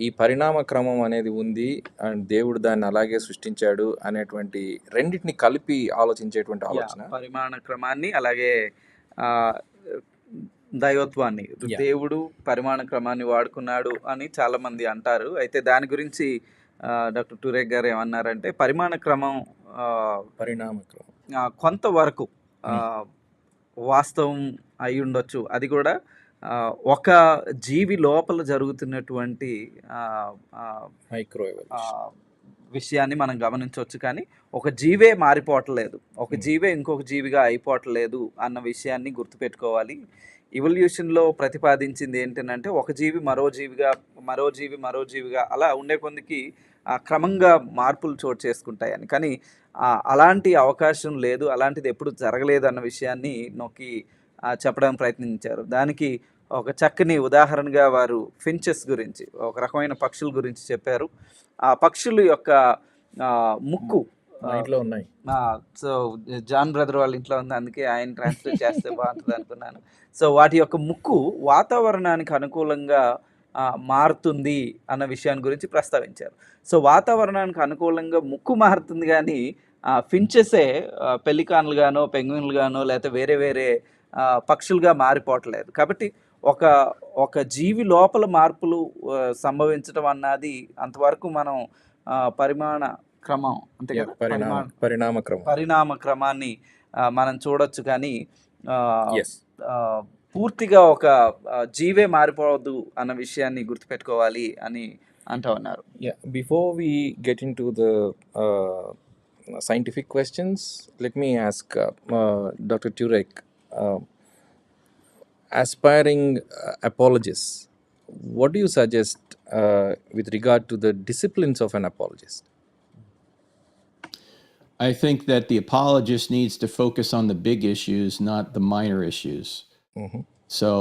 ఈ పరిణామ క్రమం అనేది ఉంది అండ్ దేవుడు దాన్ని అలాగే సృష్టించాడు అనేటువంటి రెండింటిని కలిపి ఆలోచించేటువంటి ఆలోచన. పరిమాణ క్రమాన్ని అలాగే దైవత్వాన్ని దేవుడు పరిమాణ క్రమాన్ని వాడుకున్నాడు అని చాలా మంది అంటారు. అయితే దాని గురించి డాక్టర్ టూరేక్ గారు ఏమన్నారంటే పరిమాణ క్రమం పరిణామ క్రమం కొంతవరకు వాస్తవం అయి ఉండొచ్చు. అది కూడా ఒక జీవి లోపల జరుగుతున్నటువంటి మైక్రో విషయాన్ని మనం గమనించవచ్చు. కానీ ఒక జీవే మారిపోవట్లేదు, ఒక జీవే ఇంకొక జీవిగా అయిపోవట్లేదు అన్న విషయాన్ని గుర్తుపెట్టుకోవాలి. ఇవల్యూషన్లో ప్రతిపాదించింది ఏంటంటే ఒక జీవి మరో జీవిగా, మరో జీవి మరో జీవిగా అలా ఉండే కొందికి క్రమంగా మార్పులు చోటు చేసుకుంటాయని. కానీ అలాంటి అవకాశం లేదు, అలాంటిది ఎప్పుడు జరగలేదు అన్న విషయాన్ని నొక్కి చెప్పడానికి ప్రయత్నించారు. దానికి ఒక చక్కని ఉదాహరణగా వారు ఫించెస్ గురించి, ఒక రకమైన పక్షుల గురించి చెప్పారు. ఆ పక్షుల యొక్క ముక్కు ఇంట్లో ఉన్నాయి. సో జాన్ బ్రదర్ వాళ్ళ ఇంట్లో ఉంది, అందుకే ఆయన ట్రాన్స్లేట్ చేస్తే బాగుంటుంది అనుకున్నాను. సో వాటి యొక్క ముక్కు వాతావరణానికి అనుకూలంగా మారుతుంది అన్న విషయాన్ని గురించి ప్రస్తావించారు. సో వాతావరణానికి అనుకూలంగా ముక్కు మారుతుంది, కానీ ఫించెసే పెలికాన్లుగానో పెంగ్విన్లుగానో లేకపోతే వేరే వేరే పక్షులుగా మారిపోవట్లేదు. కాబట్టి ఒక జీవి లోపల మార్పులు సంభవించడం అన్నది అంతవరకు మనం పరిమాణ క్రమం అంతే కదా, పరిణామ క్రమాన్ని మనం చూడొచ్చు. కానీ పూర్తిగా ఒక జీవే మారిపోవద్దు అన్న విషయాన్ని గుర్తుపెట్టుకోవాలి అని అంటూ ఉన్నారు. Before we get into the ద scientific questions, let me ask Dr. Turek, aspiring apologists, what do you suggest with regard to the disciplines of an apologist? I think that the apologist needs to focus on the big issues, not the minor issues. So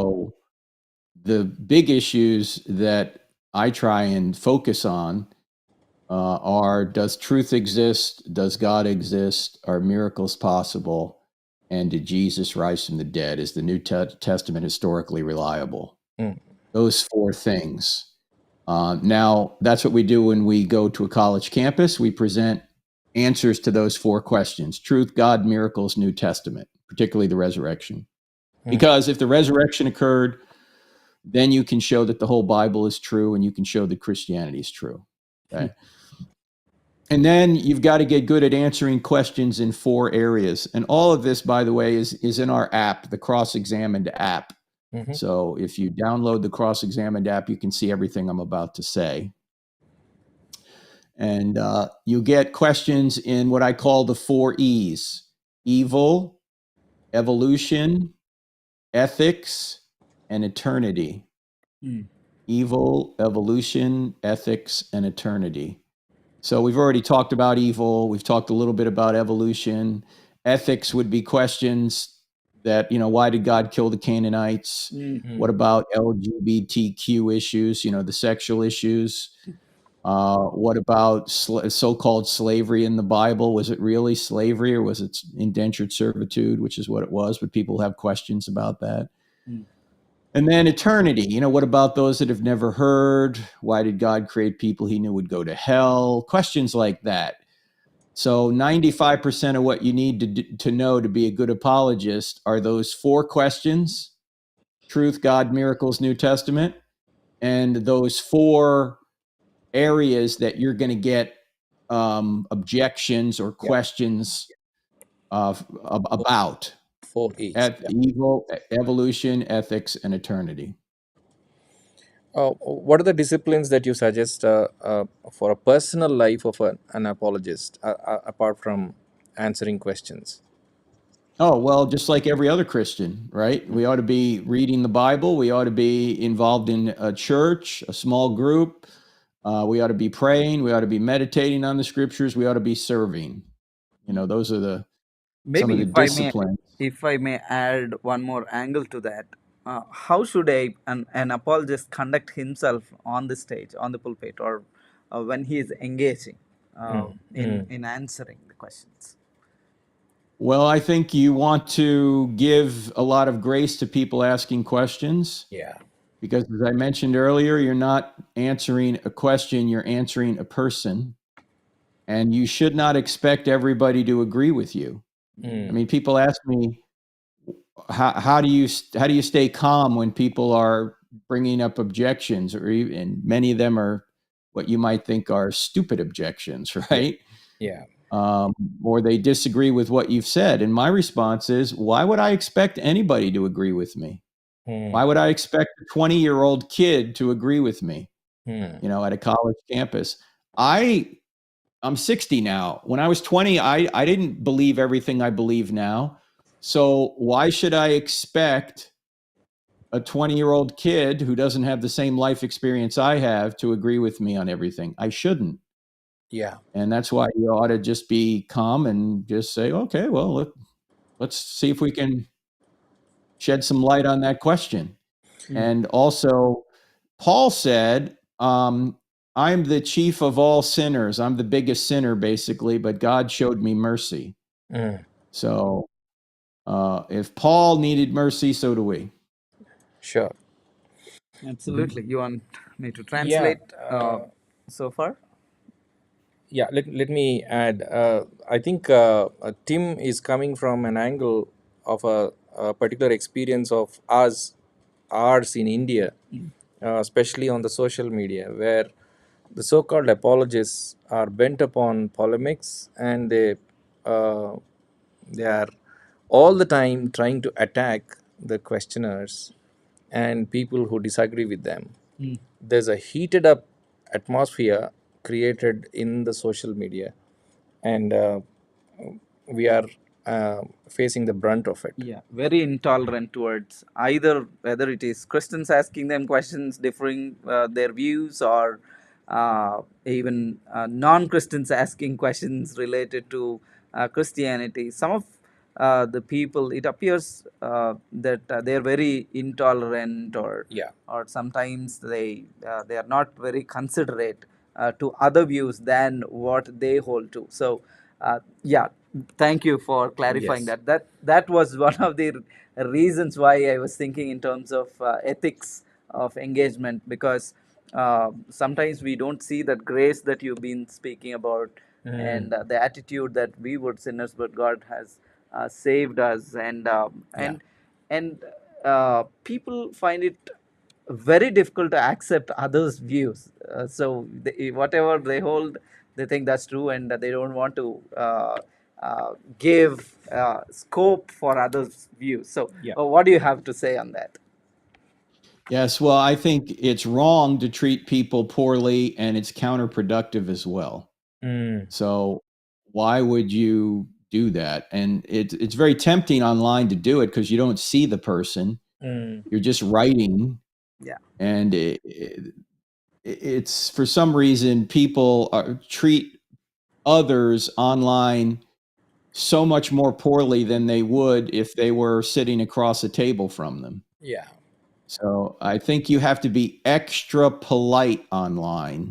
the big issues that I try and focus on are, does truth exist? Does God exist? Are miracles possible? And did Jesus rise from the dead? Is the New Testament historically reliable? Those four things. Now, that's what we do when we go to a college campus. We present answers to those four questions: truth, God, miracles, New Testament, particularly the resurrection. Because if the resurrection occurred, then you can show that the whole Bible is true, and you can show that Christianity is true. Okay. And then you've got to get good at answering questions in four areas. And all of this, by the way, is in our app, the Cross-Examined app. So if you download the Cross-Examined app, you can see everything I'm about to say. And you get questions in what I call the 4 E's: evil, evolution, ethics, and eternity. Evil, evolution, ethics, and eternity. So we've already talked about evil. We've talked a little bit about evolution. Ethics would be questions that, why did God kill the Canaanites? What about LGBTQ issues, the sexual issues? What about so-called slavery in the Bible? Was it really slavery, or was it indentured servitude, which is what it was? But people have questions about that. And then eternity, what about those that have never heard? Why did God create people he knew would go to hell? Questions like that. So 95% of what you need to know to be a good apologist are those 4 questions: truth, God, miracles, New Testament, and those 4 areas that you're going to get objections or questions about. 4 E's. Evil, evolution, ethics, and eternity. What are the disciplines that you suggest for a personal life of an apologist, apart from answering questions? Oh, well, just like every other Christian, right? We ought to be reading the Bible. We ought to be involved in a church, a small group. We ought to be praying. We ought to be meditating on the scriptures. We ought to be serving. Those are some of the disciplines. If I may add one more angle to that, how should an apologist conduct himself on the stage, on the pulpit, or when he is engaging in answering the questions? Well, I think you want to give a lot of grace to people asking questions. Yeah. Because as I mentioned earlier, you're not answering a question, you're answering a person. And you should not expect everybody to agree with you. I mean, people ask me, how do you stay calm when people are bringing up objections, and many of them are what you might think are stupid objections, right? Yeah. Or they disagree with what you've said. And my response is, why would I expect anybody to agree with me? Why would I expect a 20-year-old kid to agree with me, at a college campus? I'm 60 now. When I was 20, I didn't believe everything I believe now. So why should I expect a 20-year-old kid who doesn't have the same life experience I have to agree with me on everything? I shouldn't. Yeah. And that's why you ought to just be calm and just say, okay, well, let's see if we can shed some light on that question. And also, Paul said, I'm the chief of all sinners. I'm the biggest sinner, basically, but God showed me mercy. So if Paul needed mercy, so do we. Sure. Absolutely. You want me to translate so far? Yeah, let me add. I think Tim is coming from an angle of a particular experience of ours in India, especially on the social media, where the so-called apologists are bent upon polemics, and they are all the time trying to attack the questioners and people who disagree with them. There's a heated up atmosphere created in the social media, and we are facing the brunt of it. Yeah, very intolerant towards either, whether it is Christians asking them questions, differing their views, or even non-Christians asking questions related to Christianity. Some of the people, it appears that they are very intolerant, or Yeah. sometimes they are not very considerate to other views than what they hold to. So yeah, thank you for clarifying Yes. that was one of the reasons why I was thinking in terms of ethics of engagement, because sometimes we don't see that grace that you've been speaking about, and the attitude that we were sinners but God has saved us, Yeah. and people find it very difficult to accept others' views. So whatever they hold, they think that's true, and they don't want to give scope for others' views. So, Yeah. what do you have to say on that? Yes, well, I think it's wrong to treat people poorly, and it's counterproductive as well. So why would you do that? And it's very tempting online to do it because you don't see the person. You're just writing, Yeah. and it's for some reason people treat others online so much more poorly than they would if they were sitting across a table from them. Yeah. So I think you have to be extra polite online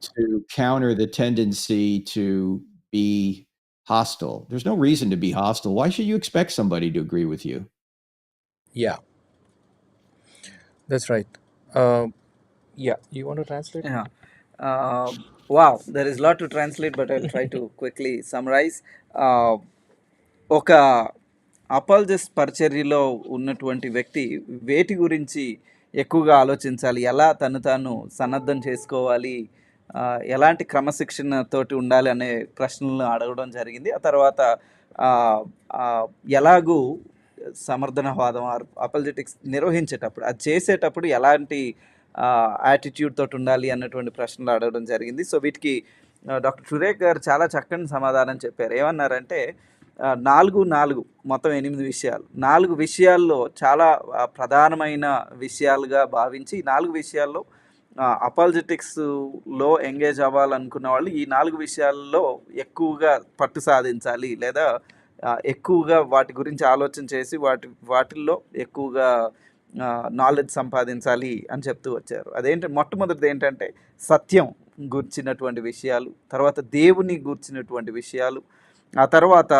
to counter the tendency to be hostile. There's no reason to be hostile. Why should you expect somebody to agree with you? Yeah. That's right. Yeah. You want to translate? Yeah. Wow, there is a lot to translate, but I'll try to quickly summarize. Uh, ఒక apologist పరిచర్యలో ఉన్నటువంటి వ్యక్తి వేటి గురించి ఎక్కువగా ఆలోచించాలి, ఎలా తను తాను సన్నద్ధం చేసుకోవాలి, ఎలాంటి క్రమశిక్షణతోటి ఉండాలి అనే ప్రశ్నలను అడగడం జరిగింది. ఆ తర్వాత ఆ, ఆ, ఎలాగూ సమర్థనవాదం అపాలజెటిక్స్ నిర్వహించేటప్పుడు, అది చేసేటప్పుడు ఎలాంటి యాటిట్యూడ్ తోటి ఉండాలి అన్నటువంటి ప్రశ్నలు అడగడం జరిగింది. సో వీటికి డాక్టర్ టురేక్ గారు చాలా చక్కని సమాధానం చెప్పారు. ఏమన్నారంటే 4 మొత్తం 8 విషయాలు, 4 విషయాల్లో చాలా ప్రధానమైన విషయాలుగా భావించి, ఈ 4 విషయాల్లో అపాలజెటిక్స్లో ఎంగేజ్ అవ్వాలనుకున్న వాళ్ళు ఈ 4 విషయాల్లో ఎక్కువగా పట్టు సాధించాలి, లేదా ఎక్కువగా వాటి గురించి ఆలోచన చేసి వాటిల్లో ఎక్కువగా నాలెడ్జ్ సంపాదించాలి అని చెప్తూ వచ్చారు. మొట్టమొదటిది ఏంటంటే సత్యం గూర్చినటువంటి విషయాలు, తర్వాత దేవుని గూర్చినటువంటి విషయాలు, ఆ తర్వాత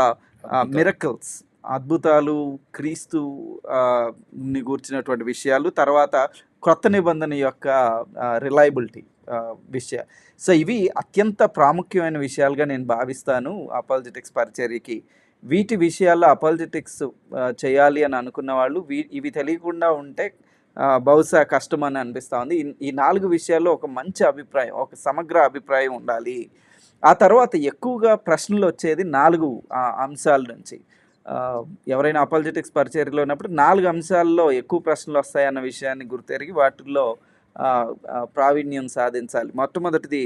మిరకల్స్ అద్భుతాలు, క్రీస్తు ని గూర్చినటువంటి విషయాలు, తర్వాత క్రొత్త నిబంధన యొక్క రిలయబిలిటీ విషయం. సో ఇవి అత్యంత ప్రాముఖ్యమైన విషయాలుగా నేను భావిస్తాను అపాలజెటిక్స్ పరిచర్యకి. వీటి విషయాల్లో అపాలజెటిక్స్ చేయాలి అని అనుకున్న వాళ్ళు ఇవి తెలియకుండా ఉంటే బహుశా కష్టం అని అనిపిస్తూ ఉంది. ఈ 4 విషయాల్లో ఒక మంచి అభిప్రాయం, ఒక సమగ్ర అభిప్రాయం ఉండాలి. ఆ తర్వాత ఎక్కువగా ప్రశ్నలు వచ్చేది 4 అంశాల నుంచి. ఎవరైనా అపాలజెటిక్స్ పరిచర్యలో ఉన్నప్పుడు 4 అంశాల్లో ఎక్కువ ప్రశ్నలు వస్తాయన్న విషయాన్ని గుర్తెరిగి వాటిల్లో ప్రావీణ్యం సాధించాలి. మొట్టమొదటిది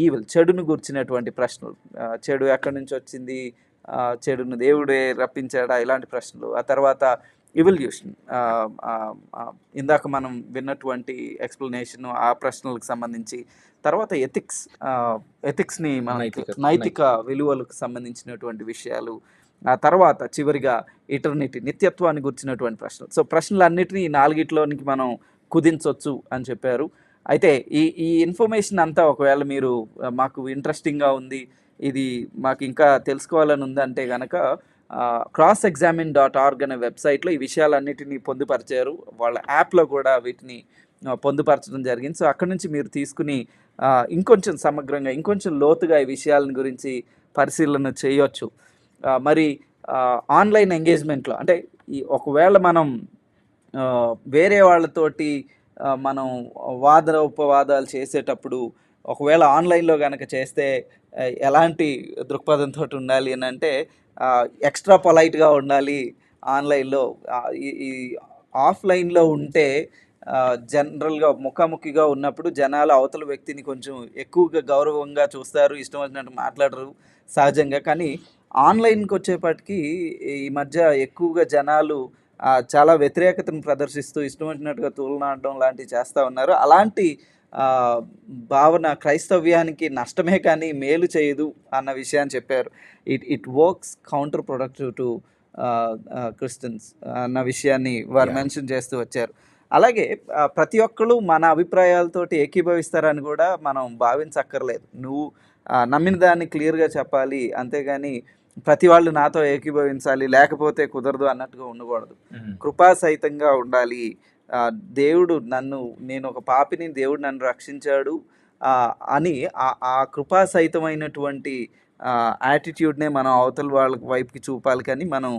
ఈవిల్, చెడును గుర్చినటువంటి ప్రశ్నలు. చెడు ఎక్కడి నుంచి వచ్చింది, చెడును దేవుడే రప్పించాడా, ఇలాంటి ప్రశ్నలు. ఆ తర్వాత ఇవల్యూషన్, ఇందాక మనం విన్నటువంటి ఎక్స్ప్లెనేషన్, ఆ ప్రశ్నలకు సంబంధించి. తర్వాత ఎథిక్స్ని నైతిక విలువలకు సంబంధించినటువంటి విషయాలు. ఆ తర్వాత చివరిగా ఇటర్నిటీ, నిత్యత్వాన్ని గుర్చినటువంటి ప్రశ్నలు. సో ప్రశ్నలన్నిటినీ ఈ 4 మనం కుదించవచ్చు అని చెప్పారు. అయితే ఈ ఇన్ఫర్మేషన్ అంతా ఒకవేళ మీరు మాకు ఇంట్రెస్టింగ్గా ఉంది, ఇది మాకు ఇంకా తెలుసుకోవాలని ఉందంటే కనుక crossexamine.org అనే వెబ్సైట్లో ఈ విషయాలన్నిటినీ పొందుపరిచారు. వాళ్ళ యాప్లో కూడా వీటిని పొందుపరచడం జరిగింది. సో అక్కడ నుంచి మీరు తీసుకుని ఇంకొంచెం సమగ్రంగా, ఇంకొంచెం లోతుగా ఈ విషయాల గురించి పరిశీలన చేయొచ్చు. మరి ఆన్లైన్ ఎంగేజ్మెంట్లో అంటే ఒకవేళ మనం వేరే వాళ్ళతోటి మనం ఉపవాదాలు చేసేటప్పుడు ఒకవేళ ఆన్లైన్లో కనుక చేస్తే ఎలాంటి దృక్పథంతో ఉండాలి అని అంటే, ఎక్స్ట్రా పొలైట్గా ఉండాలి ఆన్లైన్లో. ఈ ఆఫ్లైన్లో ఉంటే జనరల్గా ముఖాముఖిగా ఉన్నప్పుడు జనాలు అవతల వ్యక్తిని కొంచెం ఎక్కువగా గౌరవంగా చూస్తారు, ఇష్టం వచ్చినట్టు మాట్లాడరు సహజంగా. కానీ ఆన్లైన్కి వచ్చేపటికి ఈ మధ్య ఎక్కువగా జనాలు చాలా వ్యతిరేకతను ప్రదర్శిస్తూ ఇష్టం వచ్చినట్టుగా తూలనాడడం లాంటివి చేస్తూ ఉన్నారు. అలాంటి భావన క్రైస్తవ్యానికి నష్టమే కానీ మేలు చేయదు అన్న విషయాన్ని చెప్పారు. It works counter productive to Christians అన్న విషయాన్ని వారు మెన్షన్ చేస్తూ వచ్చారు. అలాగే ప్రతి ఒక్కళ్ళు మన అభిప్రాయాలతోటి ఏకీభవిస్తారని కూడా మనం భావించక్కర్లేదు. నువ్వు నమ్మిన దాన్ని క్లియర్‌గా చెప్పాలి. అంతేగాని ప్రతి వాళ్ళు నాతో ఏకీభవించాలి, లేకపోతే కుదరదు అన్నట్టుగా ఉండకూడదు. కృపాసహితంగా ఉండాలి. దేవుడు నేను ఒక పాపిని, దేవుడు నన్ను రక్షించాడు అని ఆ కృపాసహితమైనటువంటి యాటిట్యూడ్‌నే మనం అవతల వాళ్ళ వైపుకి చూపాలి కానీ, మనం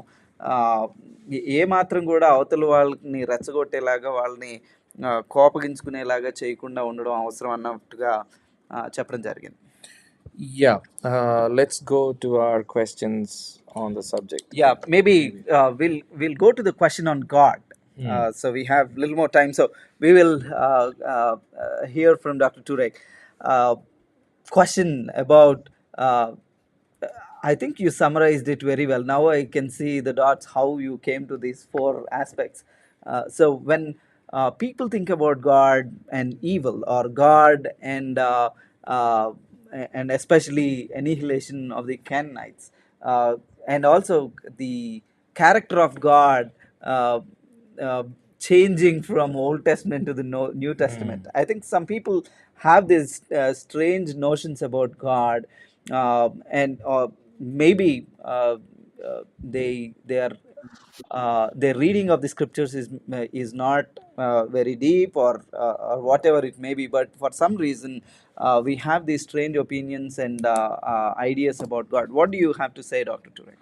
ఏమాత్రం కూడా అవతల వాళ్ళని రెచ్చగొట్టేలాగా, వాళ్ళని కోపగించుకునేలాగా చేయకుండా ఉండడం అవసరం అన్నట్టుగా చెప్పడం జరిగింది. Yeah, let's go to our questions on the subject. Yeah, maybe we'll go to the question on God. So we have a little more time. So we will hear from Dr. Turek. Question about I think you summarized it very well. Now I can see the dots, how you came to these four aspects. So when people think about God and evil, or God uh, and especially annihilation of the Canaanites, and also the character of God uh, changing from Old Testament to the New Testament. I think some people have these strange notions about God, and maybe their reading of the scriptures is not very deep, or whatever it may be. But for some reason, we have these strange opinions and ideas about God. What do you have to say, Dr. Turek?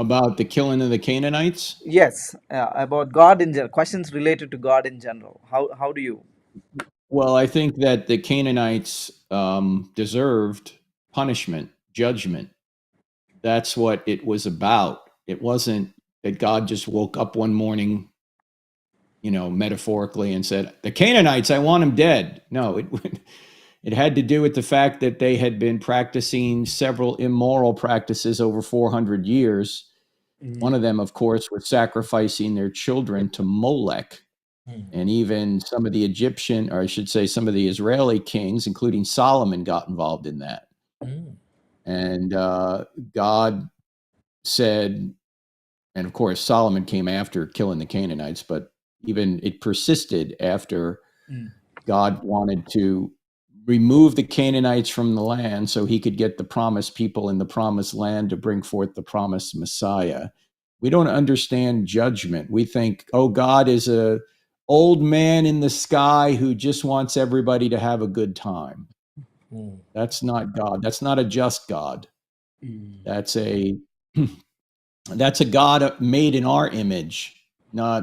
About the killing of the Canaanites? Yes, about God in general. Questions related to God in general. How do you? Well, I think that the Canaanites deserved punishment, judgment. That's what it was about. It wasn't that God just woke up one morning, metaphorically, and said, "The Canaanites, I want them dead." No, it had to do with the fact that they had been practicing several immoral practices over 400 years. One of them, of course, was sacrificing their children to Molech. And even some of the Egyptian, or I should say some of the Israeli kings, including Solomon, got involved in that. And God said, and of course, Solomon came after killing the Canaanites, but even it persisted after God wanted to remove the Canaanites from the land so he could get the promised people in the promised land to bring forth the promised Messiah. We don't understand judgment. We think, oh, God is a old man in the sky who just wants everybody to have a good time. That's not God. That's not a just God. That's a God made in our image, not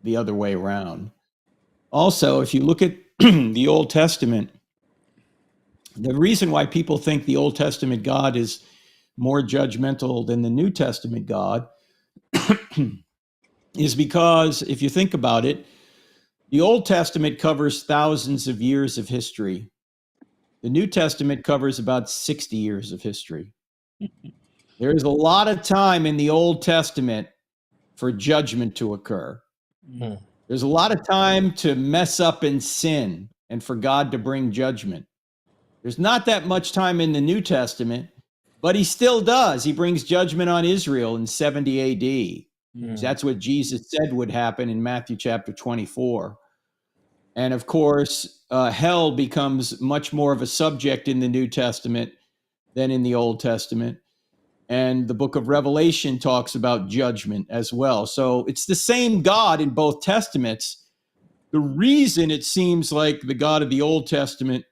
the other way around. Also, if you look at the Old Testament, the reason why people think the Old Testament God is more judgmental than the New Testament God is because, if you think about it, the Old Testament covers thousands of years of history. The New Testament covers about 60 years of history. There is a lot of time in the Old Testament for judgment to occur. There's a lot of time to mess up and sin and for God to bring judgment. There's not that much time in the New Testament, but he still does. He brings judgment on Israel in 70 AD. That's what Jesus said would happen in Matthew chapter 24. And of course, hell becomes much more of a subject in the New Testament than in the Old Testament. And the book of Revelation talks about judgment as well. So it's the same God in both Testaments. The reason it seems like the God of the Old Testament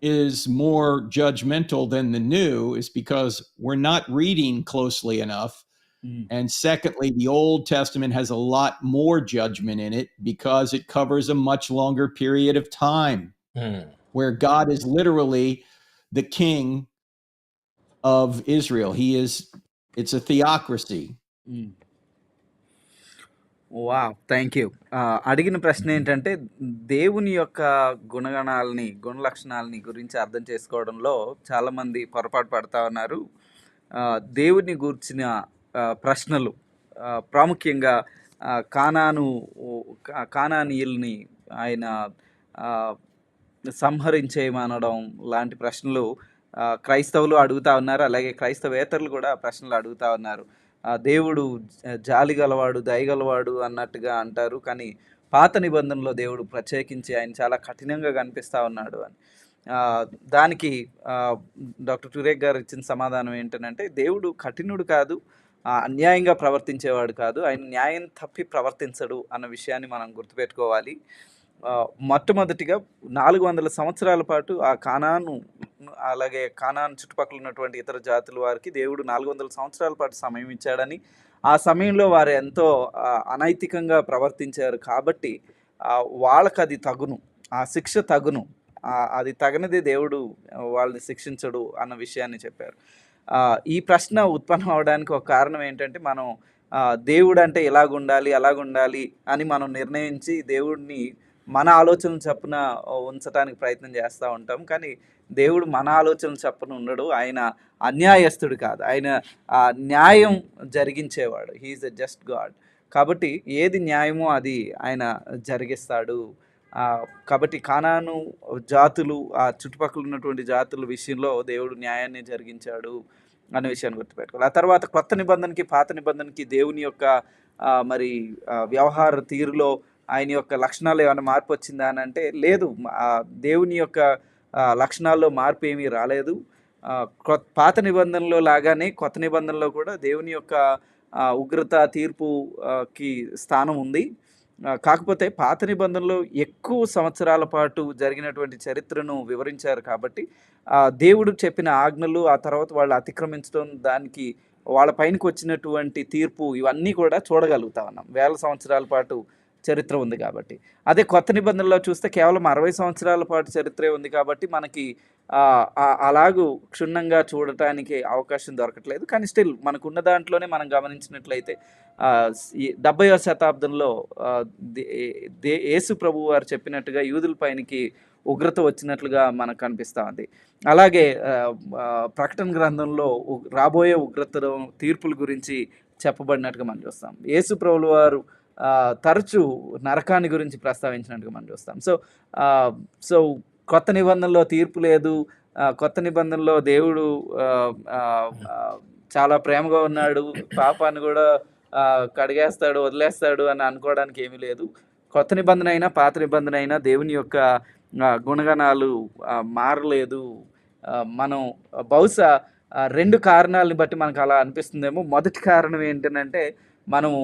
is more judgmental than the New is because we're not reading closely enough. And secondly, the Old Testament has a lot more judgment in it because it covers a much longer period of time where God is literally the king of Israel. It's a theocracy. Wow, thank you. అడిగిన ప్రశ్న ఏంటంటే, దేవుని యొక్క గుణలక్షణాలని గురించి అర్థం చేసుకోవడంలో చాలామంది పొరపాటు పడతా ఉన్నారు. దేవుని గూర్చిన ప్రశ్నలు, ప్రాముఖ్యంగా కానానీయుల్ని ఆయన సంహరించేయమనడం లాంటి ప్రశ్నలు క్రైస్తవులు అడుగుతా ఉన్నారు. అలాగే క్రైస్తవేతరులు కూడా ప్రశ్నలు అడుగుతా ఉన్నారు. దేవుడు జాలి గలవాడు, దయగలవాడు అన్నట్టుగా అంటారు. కానీ పాత నిబంధనలో దేవుడు ప్రత్యేకించి ఆయన చాలా కఠినంగా కనిపిస్తా ఉన్నాడు అని. దానికి డాక్టర్ టురేక్ గారు ఇచ్చిన సమాధానం ఏంటనంటే, దేవుడు కఠినుడు కాదు, అన్యాయంగా ప్రవర్తించేవాడు కాదు, ఆయన న్యాయం తప్పి ప్రవర్తించడు అన్న విషయాన్ని మనం గుర్తుపెట్టుకోవాలి. మొట్టమొదటిగా 400 సంవత్సరాల పాటు ఆ కానాను, అలాగే కానాను చుట్టుపక్కల ఉన్నటువంటి ఇతర జాతుల వారికి దేవుడు 400 సంవత్సరాల పాటు సమయం ఇచ్చాడని, ఆ సమయంలో వారు ఎంతో అనైతికంగా ప్రవర్తించారు కాబట్టి వాళ్ళకి అది తగును, ఆ శిక్ష తగును, అది తగనిదే దేవుడు వాళ్ళని శిక్షించడు అన్న విషయాన్ని చెప్పారు. ఈ ప్రశ్న ఉత్పన్నం అవడానికి ఒక కారణం ఏంటంటే, మనం దేవుడు అంటే ఇలాగుండాలి అలాగుండాలి అని మనం నిర్ణయించి దేవుడిని మన ఆలోచనలు చప్పున ఉంచడానికి ప్రయత్నం చేస్తూ ఉంటాం. కానీ దేవుడు మన ఆలోచనలు చప్పున ఉండడు. ఆయన అన్యాయస్తుడు కాదు, ఆయన న్యాయం జరిగించేవాడు. హీఈస్ ఎ జస్ట్ గాడ్. కాబట్టి ఏది న్యాయమో అది ఆయన జరిగిస్తాడు. కాబట్టి కానాను జాతులు, ఆ చుట్టుపక్కల ఉన్నటువంటి జాతుల విషయంలో దేవుడు న్యాయాన్ని జరిగించాడు అనే విషయాన్ని గుర్తుపెట్టుకోవాలి. ఆ తర్వాత కొత్త నిబంధనకి పాత నిబంధనకి దేవుని యొక్క మరి వ్యవహార తీరులో ఆయన యొక్క లక్షణాలు ఏమైనా మార్పు వచ్చిందా అని అంటే లేదు. దేవుని యొక్క లక్షణాల్లో మార్పు ఏమీ రాలేదు. పాత నిబంధనలో లాగానే కొత్త నిబంధనలో కూడా దేవుని యొక్క ఉగ్రత తీర్పుకి స్థానం ఉంది. కాకపోతే పాత నిబంధనలో ఎక్కువ సంవత్సరాల పాటు జరిగినటువంటి చరిత్రను వివరించారు కాబట్టి దేవుడు చెప్పిన ఆజ్ఞలు, ఆ తర్వాత వాళ్ళు అతిక్రమించడం, దానికి వాళ్ళ పైనకి వచ్చినటువంటి తీర్పు, ఇవన్నీ కూడా చూడగలుగుతా ఉన్నాం. వేల సంవత్సరాల పాటు చరిత్ర ఉంది కాబట్టి. అదే కొత్త నిబంధనలో చూస్తే కేవలం 60 సంవత్సరాల పాటు చరిత్రే ఉంది కాబట్టి మనకి అలాగూ క్షుణ్ణంగా చూడటానికి అవకాశం దొరకట్లేదు. కానీ స్టిల్ మనకున్న దాంట్లోనే మనం గమనించినట్లయితే ఈ 70వ శతాబ్దంలో యేసు ప్రభు వారు చెప్పినట్టుగా యూదుల పైనకి ఉగ్రత వచ్చినట్లుగా మనకు కనిపిస్తూ ఉంది. అలాగే ప్రకటన గ్రంథంలో రాబోయే ఉగ్రత తీర్పుల గురించి చెప్పబడినట్టుగా మనం చూస్తాం. యేసు ప్రభుల వారు తరచూ నరకాన్ని గురించి ప్రస్తావించినట్టుగా మనం చూస్తాం. సో కొత్త నిబంధనలో తీర్పు లేదు, కొత్త నిబంధనలో దేవుడు చాలా ప్రేమగా ఉన్నాడు, పాపాన్ని కూడా కడిగేస్తాడు, వదిలేస్తాడు అని అనుకోవడానికి ఏమీ లేదు. కొత్త నిబంధన అయినా పాత నిబంధన అయినా దేవుని యొక్క గుణగణాలు మారలేదు. మనం బహుశా 2 కారణాలని బట్టి మనకు అలా అనిపిస్తుందేమో. మొదటి కారణం ఏంటంటే, మనము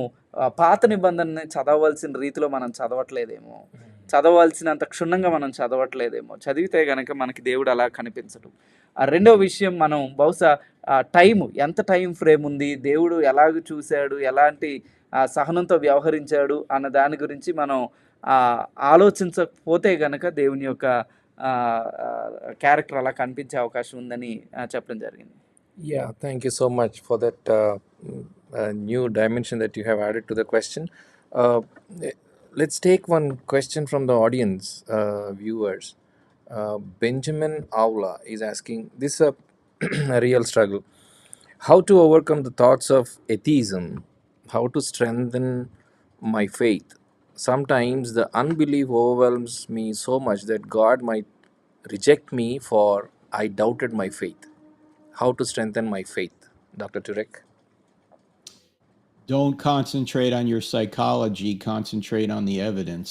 పాత నిబంధనని చదవవలసిన రీతిలో మనం చదవట్లేదేమో, చదవవలసినంత క్షుణ్ణంగా మనం చదవట్లేదేమో. చదివితే కనుక మనకి దేవుడు అలా కనిపించడు. రెండో విషయం, మనం బహుశా ఎంత టైం ఫ్రేమ్ ఉంది, దేవుడు ఎలాగ చూశాడు, ఎలాంటి సహనంతో వ్యవహరించాడు అన్న దాని గురించి మనం ఆలోచించకపోతే కనుక దేవుని యొక్క క్యారెక్టర్ అలా కనిపించే అవకాశం ఉందని చెప్పడం జరిగింది. Yeah, thank you so much for that new dimension that you have added to the question. Let's take one question from the audience viewers. Benjamin Aula is asking, this is a real struggle. How to overcome the thoughts of atheism? How to strengthen my faith? Sometimes the unbelief overwhelms me so much that God might reject me for I doubted my faith. How to strengthen my faith? Dr. Turek? Don't concentrate on your psychology, concentrate on the evidence.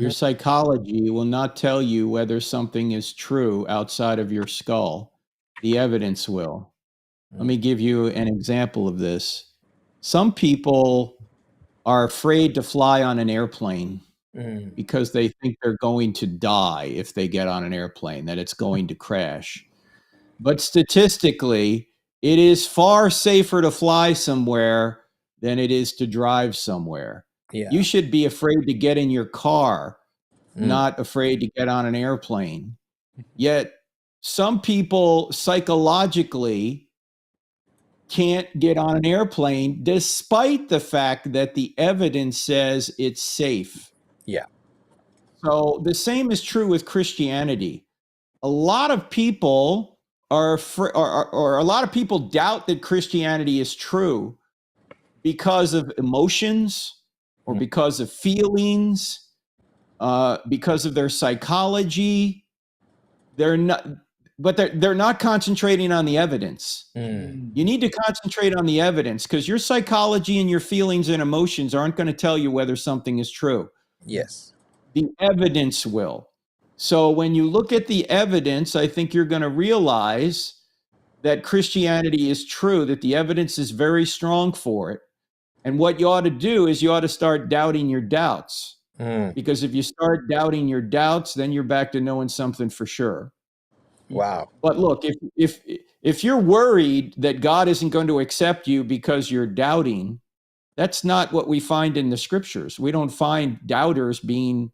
Your psychology will not tell you whether something is true outside of your skull. The evidence will. Let me give you an example of this. Some people are afraid to fly on an airplane because they think they're going to die if they get on an airplane, that it's going to crash. But statistically, it is far safer to fly somewhere than it is to drive somewhere. Yeah. You should be afraid to get in your car, not afraid to get on an airplane. Yet some people psychologically can't get on an airplane despite the fact that the evidence says it's safe. Yeah. So the same is true with Christianity. A lot of people or a lot of people doubt that Christianity is true because of emotions or because of feelings, because of their psychology. but they're not concentrating on the evidence. You need to concentrate on the evidence, because your psychology and your feelings and emotions aren't going to tell you whether something is true. Yes. The evidence will. So when you look at the evidence, I think you're going to realize that Christianity is true, that the evidence is very strong for it. And what you ought to do is you ought to start doubting your doubts. Because if you start doubting your doubts, then you're back to knowing something for sure. Wow. But look, if you're worried that God isn't going to accept you because you're doubting, that's not what we find in the scriptures. We don't find doubters being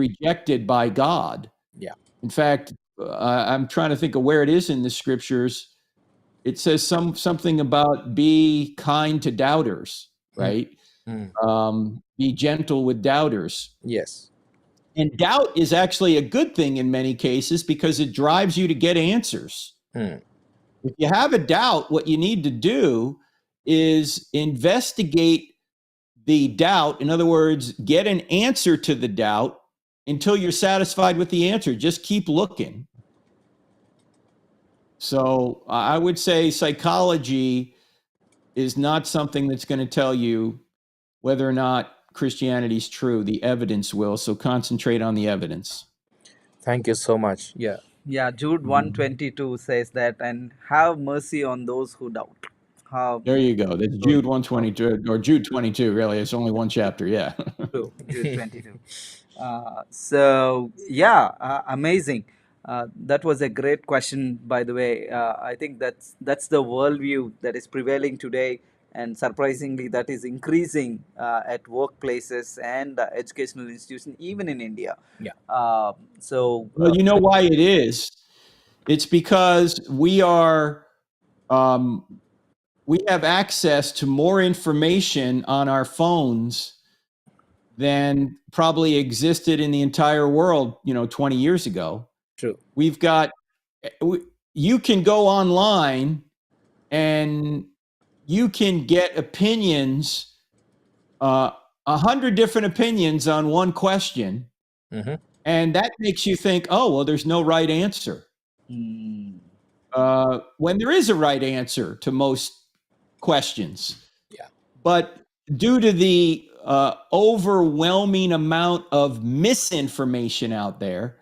rejected by God. Yeah. In fact, I'm trying to think of where it is in the scriptures. It says something about be kind to doubters, right? Be gentle with doubters. Yes. And doubt is actually a good thing in many cases, because it drives you to get answers. If you have a doubt, what you need to do is investigate the doubt. In other words, get an answer to the doubt until you're satisfied with the answer. Just keep looking. So I would say psychology is not something that's going to tell you whether or not Christianity is true. The evidence will. So concentrate on the evidence. Thank you so much. Yeah. Yeah, Jude 1:22 says that, and have mercy on those who doubt. There you go. That's Jude 1:22, or Jude 22, really. It's only one chapter. Yeah. True, Jude 22. So yeah, amazing. That was a great question, by the way. I think that's the worldview that is prevailing today, and surprisingly, that is increasing at workplaces and educational institutions, even in India. Yeah. Well, you know why it is? It's because we have access to more information on our phones than probably existed in the entire world, 20 years ago. True. You can go online and you can get opinions, 100 different opinions on one question. And that makes you think, oh, well, there's no right answer. When there is a right answer to most questions. Yeah. But due to the overwhelming amount of misinformation out there,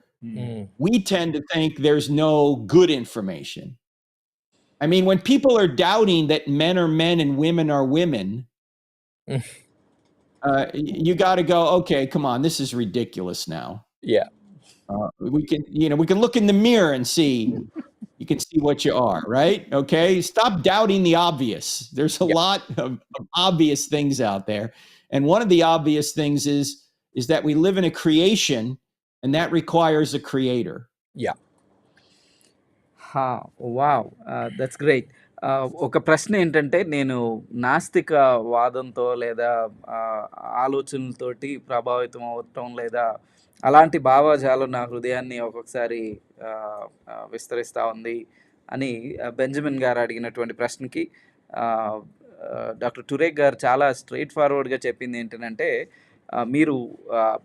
we tend to think there's no good information. I mean, when people are doubting that men are men and women are women, you got to go, okay, come on, this is ridiculous now. Yeah. We can look in the mirror and see. You can see what you are, right? Okay, stop doubting the obvious. There's a lot of obvious things out there, and one of the obvious things is that we live in a creation, and that requires a creator. Yeah. Wow, that's great. ఒక ప్రశ్న ఏంటంటే, నేను నాస్తిక వాదంతో లేదా ఆలోచనలతోటి ప్రభావితం అవటం, లేదా అలాంటి భావజాలం నా హృదయాన్ని ఒక్కొక్కసారి విస్తరిస్తూ ఉంది అని బెంజమిన్ గారు అడిగినటువంటి ప్రశ్నకి డాక్టర్ టురేక్ గారు చాలా స్ట్రైట్ ఫార్వర్డ్గా చెప్పింది ఏంటంటే, మీరు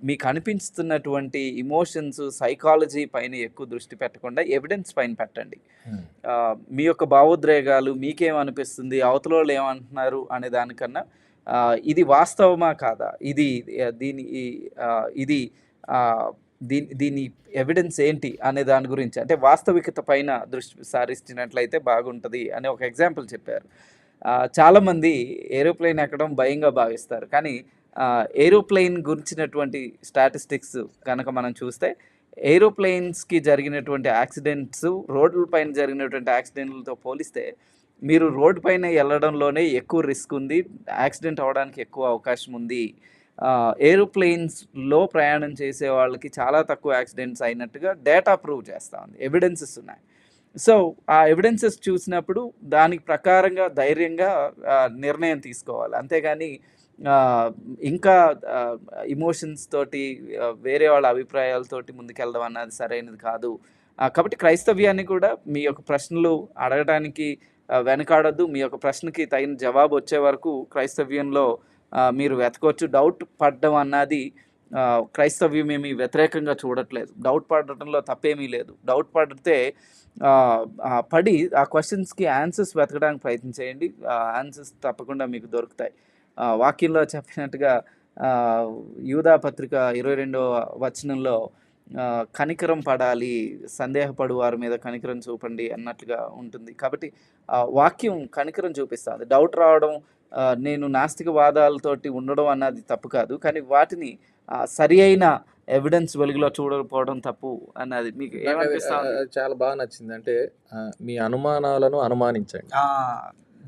మీకు అనిపిస్తున్నటువంటి ఇమోషన్స్, సైకాలజీ పైన ఎక్కువ దృష్టి పెట్టకుండా ఎవిడెన్స్ పైన పెట్టండి. మీ యొక్క భావోద్రేగాలు, మీకేమనిపిస్తుంది, అవతల వాళ్ళు ఏమంటున్నారు అనే దానికన్నా ఇది వాస్తవమా కాదా, దీని ఎవిడెన్స్ ఏంటి అనే దాని గురించి, అంటే వాస్తవికత పైన దృష్టి సారిస్తున్నట్లయితే బాగుంటుంది అని ఒక ఎగ్జాంపుల్ చెప్పారు. చాలామంది ఏరోప్లేన్ ఎక్కడం భయంగా భావిస్తారు, కానీ ఏరోప్లేన్ గురించినటువంటి స్టాటిస్టిక్స్ కనుక మనం చూస్తే, ఏరోప్లేన్స్కి జరిగినటువంటి యాక్సిడెంట్స్ రోడ్ల పైన జరిగినటువంటి యాక్సిడెంట్లతో పోలిస్తే మీరు రోడ్డు పైన వెళ్ళడంలోనే ఎక్కువ రిస్క్ ఉంది, యాక్సిడెంట్ అవ్వడానికి ఎక్కువ అవకాశం ఉంది. ఏరోప్లేన్స్లో ప్రయాణం చేసే వాళ్ళకి చాలా తక్కువ యాక్సిడెంట్స్ అయినట్టుగా డేటా ప్రూవ్ చేస్తూ ఉంది, ఎవిడెన్సెస్ ఉన్నాయి. సో ఆ ఎవిడెన్సెస్ చూసినప్పుడు దానికి ప్రకారంగా ధైర్యంగా నిర్ణయం తీసుకోవాలి, అంతేగాని ఇంకా ఇమోషన్స్ తోటి వేరే వాళ్ళ అభిప్రాయాలతోటి ముందుకెళ్ళడం అన్నది సరైనది కాదు. కాబట్టి క్రైస్తవ్యాన్ని కూడా మీ యొక్క ప్రశ్నలు అడగడానికి వెనకాడద్దు. మీ యొక్క ప్రశ్నకి తగిన జవాబు వచ్చే వరకు క్రైస్తవ్యంలో మీరు వెతకొచ్చు. డౌట్ పడడం అన్నది క్రైస్తవ్యమేమి వ్యతిరేకంగా చూడట్లేదు. డౌట్ పడటంలో తప్పేమీ లేదు. డౌట్ పడితే పడి ఆ క్వెషన్స్‌కి ఆన్సర్స్ వెతకడానికి ప్రయత్నం చేయండి. ఆన్సర్స్ తప్పకుండా మీకు దొరుకుతాయి. వాక్యంలో చెప్పినట్టుగా ఆహ్, యూదా పత్రిక 22వ వచనంలో కనికరం పడాలి, సందేహపడు వారి మీద కనికరం చూపండి అన్నట్లుగా ఉంటుంది. కాబట్టి వాక్యం కనికరం చూపిస్తాది. డౌట్ రావడం, నేను నాస్తికవాదాలతోటి ఉండడం అన్నది తప్పు కాదు. కానీ వాటిని సరి అయిన ఎవిడెన్స్ వెలుగులో చూడకపోవడం తప్పు అన్నది మీకు నాకు అది ఏమనిపిస్తా ఉంది? చాలా బాగా నచ్చింది. అంటే మీ అనుమానాలను అనుమానించండి.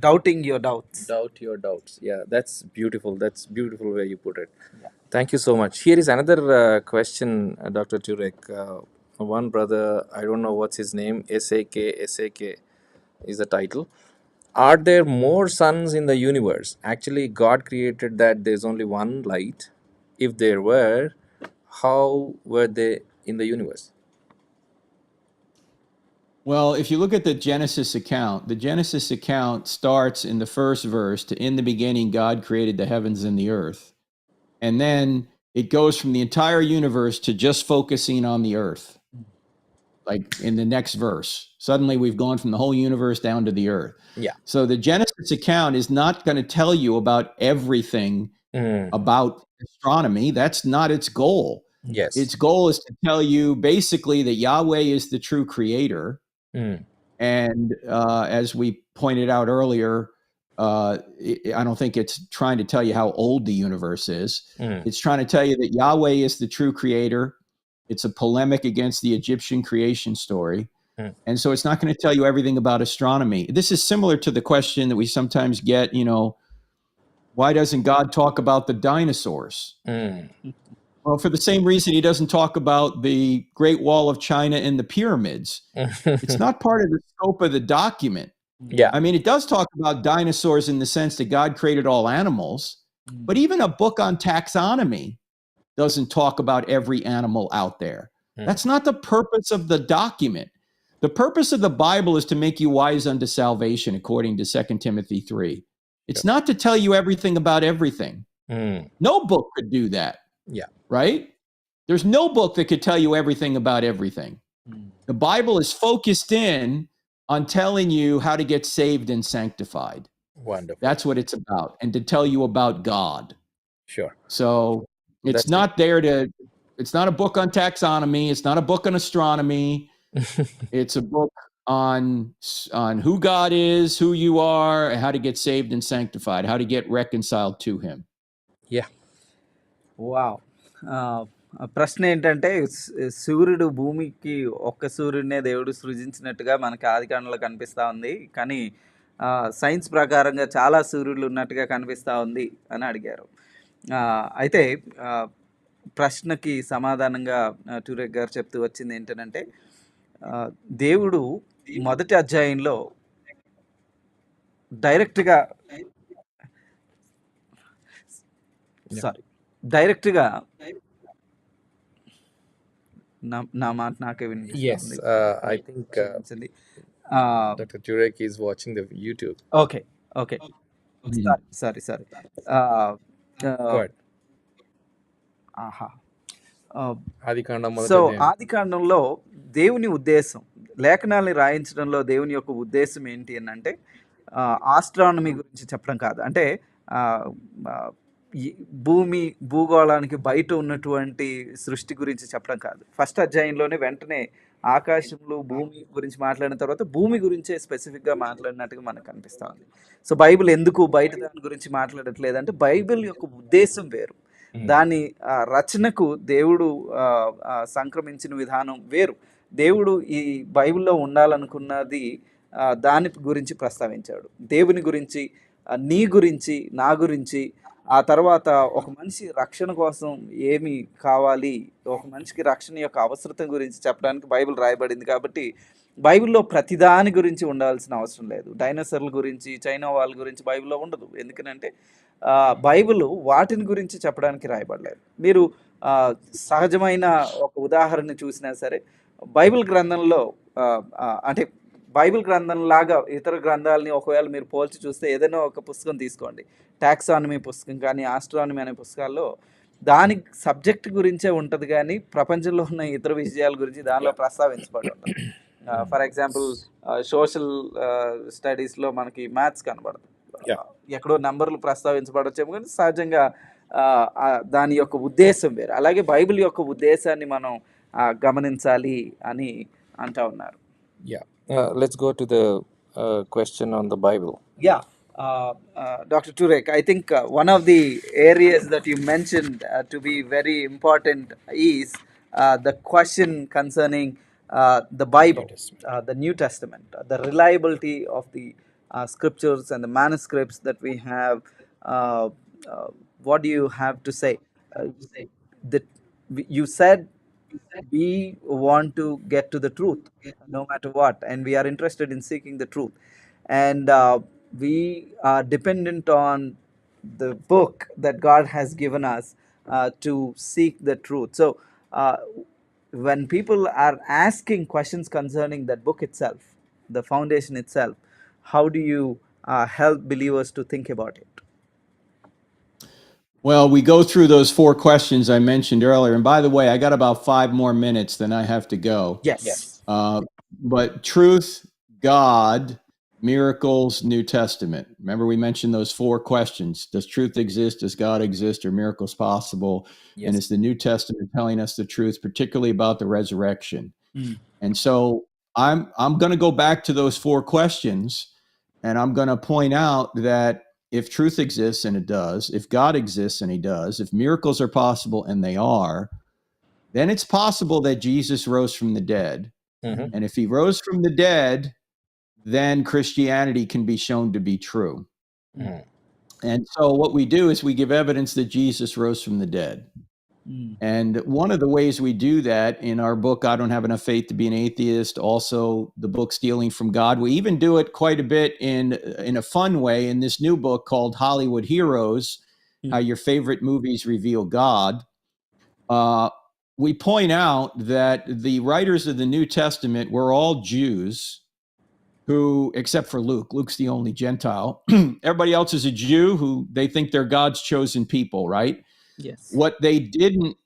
Doubting your doubts. Doubt your doubts. Yeah, that's beautiful. That's beautiful way you put it. Yeah. Thank you so much. Here is another question, Dr. Turek. One brother, I don't know what's his name, SAK is the title. Are there more suns in the universe? Actually, God created that there's only one light. If there were, how were they in the universe? Well, if you look at the Genesis account starts in the first verse to in the beginning, God created the heavens and the earth. And then it goes from the entire universe to just focusing on the earth. Like in the next verse, suddenly we've gone from the whole universe down to the earth. Yeah. So the Genesis account is not going to tell you about everything about astronomy. That's not its goal. Yes. Its goal is to tell you basically that Yahweh is the true creator. And as we pointed out earlier, I don't think it's trying to tell you how old the universe is. It's trying to tell you that Yahweh is the true creator. It's a polemic against the Egyptian creation story. And so it's not going to tell you everything about astronomy. This is similar to the question that we sometimes get, why doesn't God talk about the dinosaurs? Well, for the same reason he doesn't talk about the Great Wall of China and the pyramids. It's not part of the scope of the document. Yeah. I mean, it does talk about dinosaurs in the sense that God created all animals, but even a book on taxonomy doesn't talk about every animal out there. That's not the purpose of the document. The purpose of the Bible is to make you wise unto salvation, according to 2 Timothy 3. It's not to tell you everything about everything. No book could do that. Yeah. Right? There's no book that could tell you everything about everything. The Bible is focused in on telling you how to get saved and sanctified. Wonderful. That's what it's about, and to tell you about God. Sure. So it's not there to, it's not a book on taxonomy. It's not a book on astronomy. It's a book on who God is, who you are, and how to get saved and sanctified, how to get reconciled to him. Yeah. Wow! ప్రశ్న ఏంటంటే సూర్యుడు భూమికి ఒక్క సూర్యుడినే దేవుడు సృజించినట్టుగా మనకి ఆదికాండంలో కనిపిస్తా ఉంది. కానీ సైన్స్ ప్రకారంగా చాలా సూర్యులు ఉన్నట్టుగా కనిపిస్తా ఉంది అని అడిగారు. అయితే ప్రశ్నకి సమాధానంగా టూరెక్ గారు చెప్తూ వచ్చింది ఏంటనంటే, దేవుడు మొదటి అధ్యాయంలో డైరెక్ట్‌గా నా మాట నాకే Yes. వినిపిస్తుంది. I think క్షమించండి. Dr. Turek is watching the YouTube. Okay. Sorry. Go ahead. ఆహా! ఆదికాండం మొదటి సో అధ్యాయం. ఆదికాండంలో దేవుని ఉద్దేశం, లేఖనాల్ని రాయించడంలో దేవుని యొక్క ఉద్దేశం ఏంటి అనంటే, ఆస్ట్రానమీ గురించి చెప్పడం కాదు. అంటే ఈ భూగోళానికి బయట ఉన్నటువంటి సృష్టి గురించి చెప్పడం కాదు. ఫస్ట్ అధ్యాయంలోనే వెంటనే ఆకాశంలో భూమి గురించి మాట్లాడిన తర్వాత భూమి గురించే స్పెసిఫిక్గా మాట్లాడినట్టుగా మనకు కనిపిస్తా ఉంది. సో బైబిల్ ఎందుకు బయట దాని గురించి మాట్లాడట్లేదంటే, బైబిల్ యొక్క ఉద్దేశం వేరు, దాని రచనకు దేవుడు సంక్రమించిన విధానం వేరు. దేవుడు ఈ బైబిల్లో ఉండాలనుకున్నది దాని గురించి ప్రస్తావించాడు. దేవుని గురించి, నీ గురించి, నా గురించి, ఆ తర్వాత ఒక మనిషి రక్షణ కోసం ఏమి కావాలి, ఒక మనిషికి రక్షణ యొక్క అవసరత గురించి చెప్పడానికి బైబిల్ రాయబడింది. కాబట్టి బైబిల్లో ప్రతిదాని గురించి ఉండాల్సిన అవసరం లేదు. డైనోసార్ల గురించి, చైనా వాళ్ళ గురించి బైబిల్లో ఉండదు. ఎందుకనంటే బైబిల్ వాటిని గురించి చెప్పడానికి రాయబడలేదు. మీరు సహజమైన ఒక ఉదాహరణ చూసినా సరే, బైబిల్ గ్రంథంలో అంటే బైబిల్ గ్రంథంలాగా ఇతర గ్రంథాలని ఒకవేళ మీరు పోల్చి చూస్తే, ఏదైనా ఒక పుస్తకం తీసుకోండి, టాక్సానమీ పుస్తకం కానీ ఆస్ట్రానమీ అనే పుస్తకాల్లో దాని సబ్జెక్ట్ గురించే ఉంటుంది, కానీ ప్రపంచంలో ఉన్న ఇతర విషయాల గురించి దానిలో Yeah. ప్రస్తావించబడి ఉంటుంది. ఫర్ ఎగ్జాంపుల్ సోషల్ స్టడీస్లో మనకి మ్యాథ్స్ కనబడదు, Yeah. ఎక్కడో నెంబర్లు ప్రస్తావించబడచ్చేమో, కానీ సహజంగా దాని యొక్క ఉద్దేశం వేరు. అలాగే బైబిల్ యొక్క ఉద్దేశాన్ని మనం గమనించాలి అని అంటా ఉన్నారు. Yeah. Let's go to the question on the Bible. Yeah, Dr. Turek, I think one of the areas that you mentioned to be very important is the question concerning the Bible, the New Testament, the reliability of the scriptures and the manuscripts that we have. What do you have to say? That you said we want to get to the truth no matter what, and we are interested in seeking the truth, and we are dependent on the book that God has given us to seek the truth. So when people are asking questions concerning that book itself, the foundation itself, how do you help believers to think about it? Well, we go through those 4 questions I mentioned earlier. And by the way, I got about 5 more minutes, then I have to go. Yes. But truth, God, miracles, New Testament. Remember, we mentioned those 4 questions. Does truth exist? Does God exist? Are miracles possible? Yes. And is the New Testament telling us the truth, particularly about the resurrection? And so I'm going to go back to those 4 questions, and I'm going to point out that if truth exists, and it does, if God exists, and he does, if miracles are possible, and they are, then it's possible that Jesus rose from the dead. Mhm. And if he rose from the dead, then Christianity can be shown to be true. Mhm. And so what we do is we give evidence that Jesus rose from the dead. And one of the ways we do that in our book, I Don't Have Enough Faith to Be an Atheist, also the book Stealing from God, we even do it quite a bit in a fun way in this new book called Hollywood Heroes, How Your Favorite Movies Reveal God. We point out that the writers of the New Testament were all Jews who, except for Luke, Luke's the only Gentile. Everybody else is a Jew who they think they're God's chosen people, right? Yes. What they didn't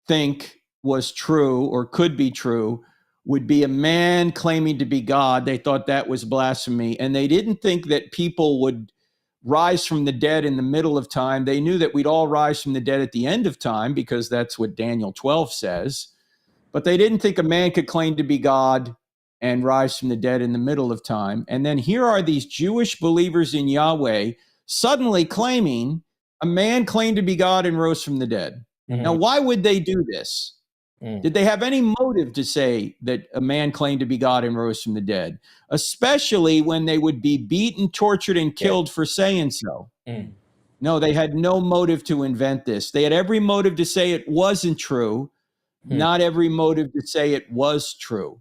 think was true or could be true would be a man claiming to be God. They thought that was blasphemy. And they didn't think that people would rise from the dead in the middle of time. They knew that we'd all rise from the dead at the end of time because that's what Daniel 12 says. But they didn't think a man could claim to be God and rise from the dead in the middle of time. And then here are these Jewish believers in Yahweh suddenly claiming a man claimed to be God and rose from the dead. Mhm. Now, why would they do this? Mm. Did they have any motive to say that a man claimed to be God and rose from the dead? Especially when they would be beaten, tortured, and killed for saying so. Mm. No, they had no motive to invent this. They had every motive to say it wasn't true, not every motive to say it was true.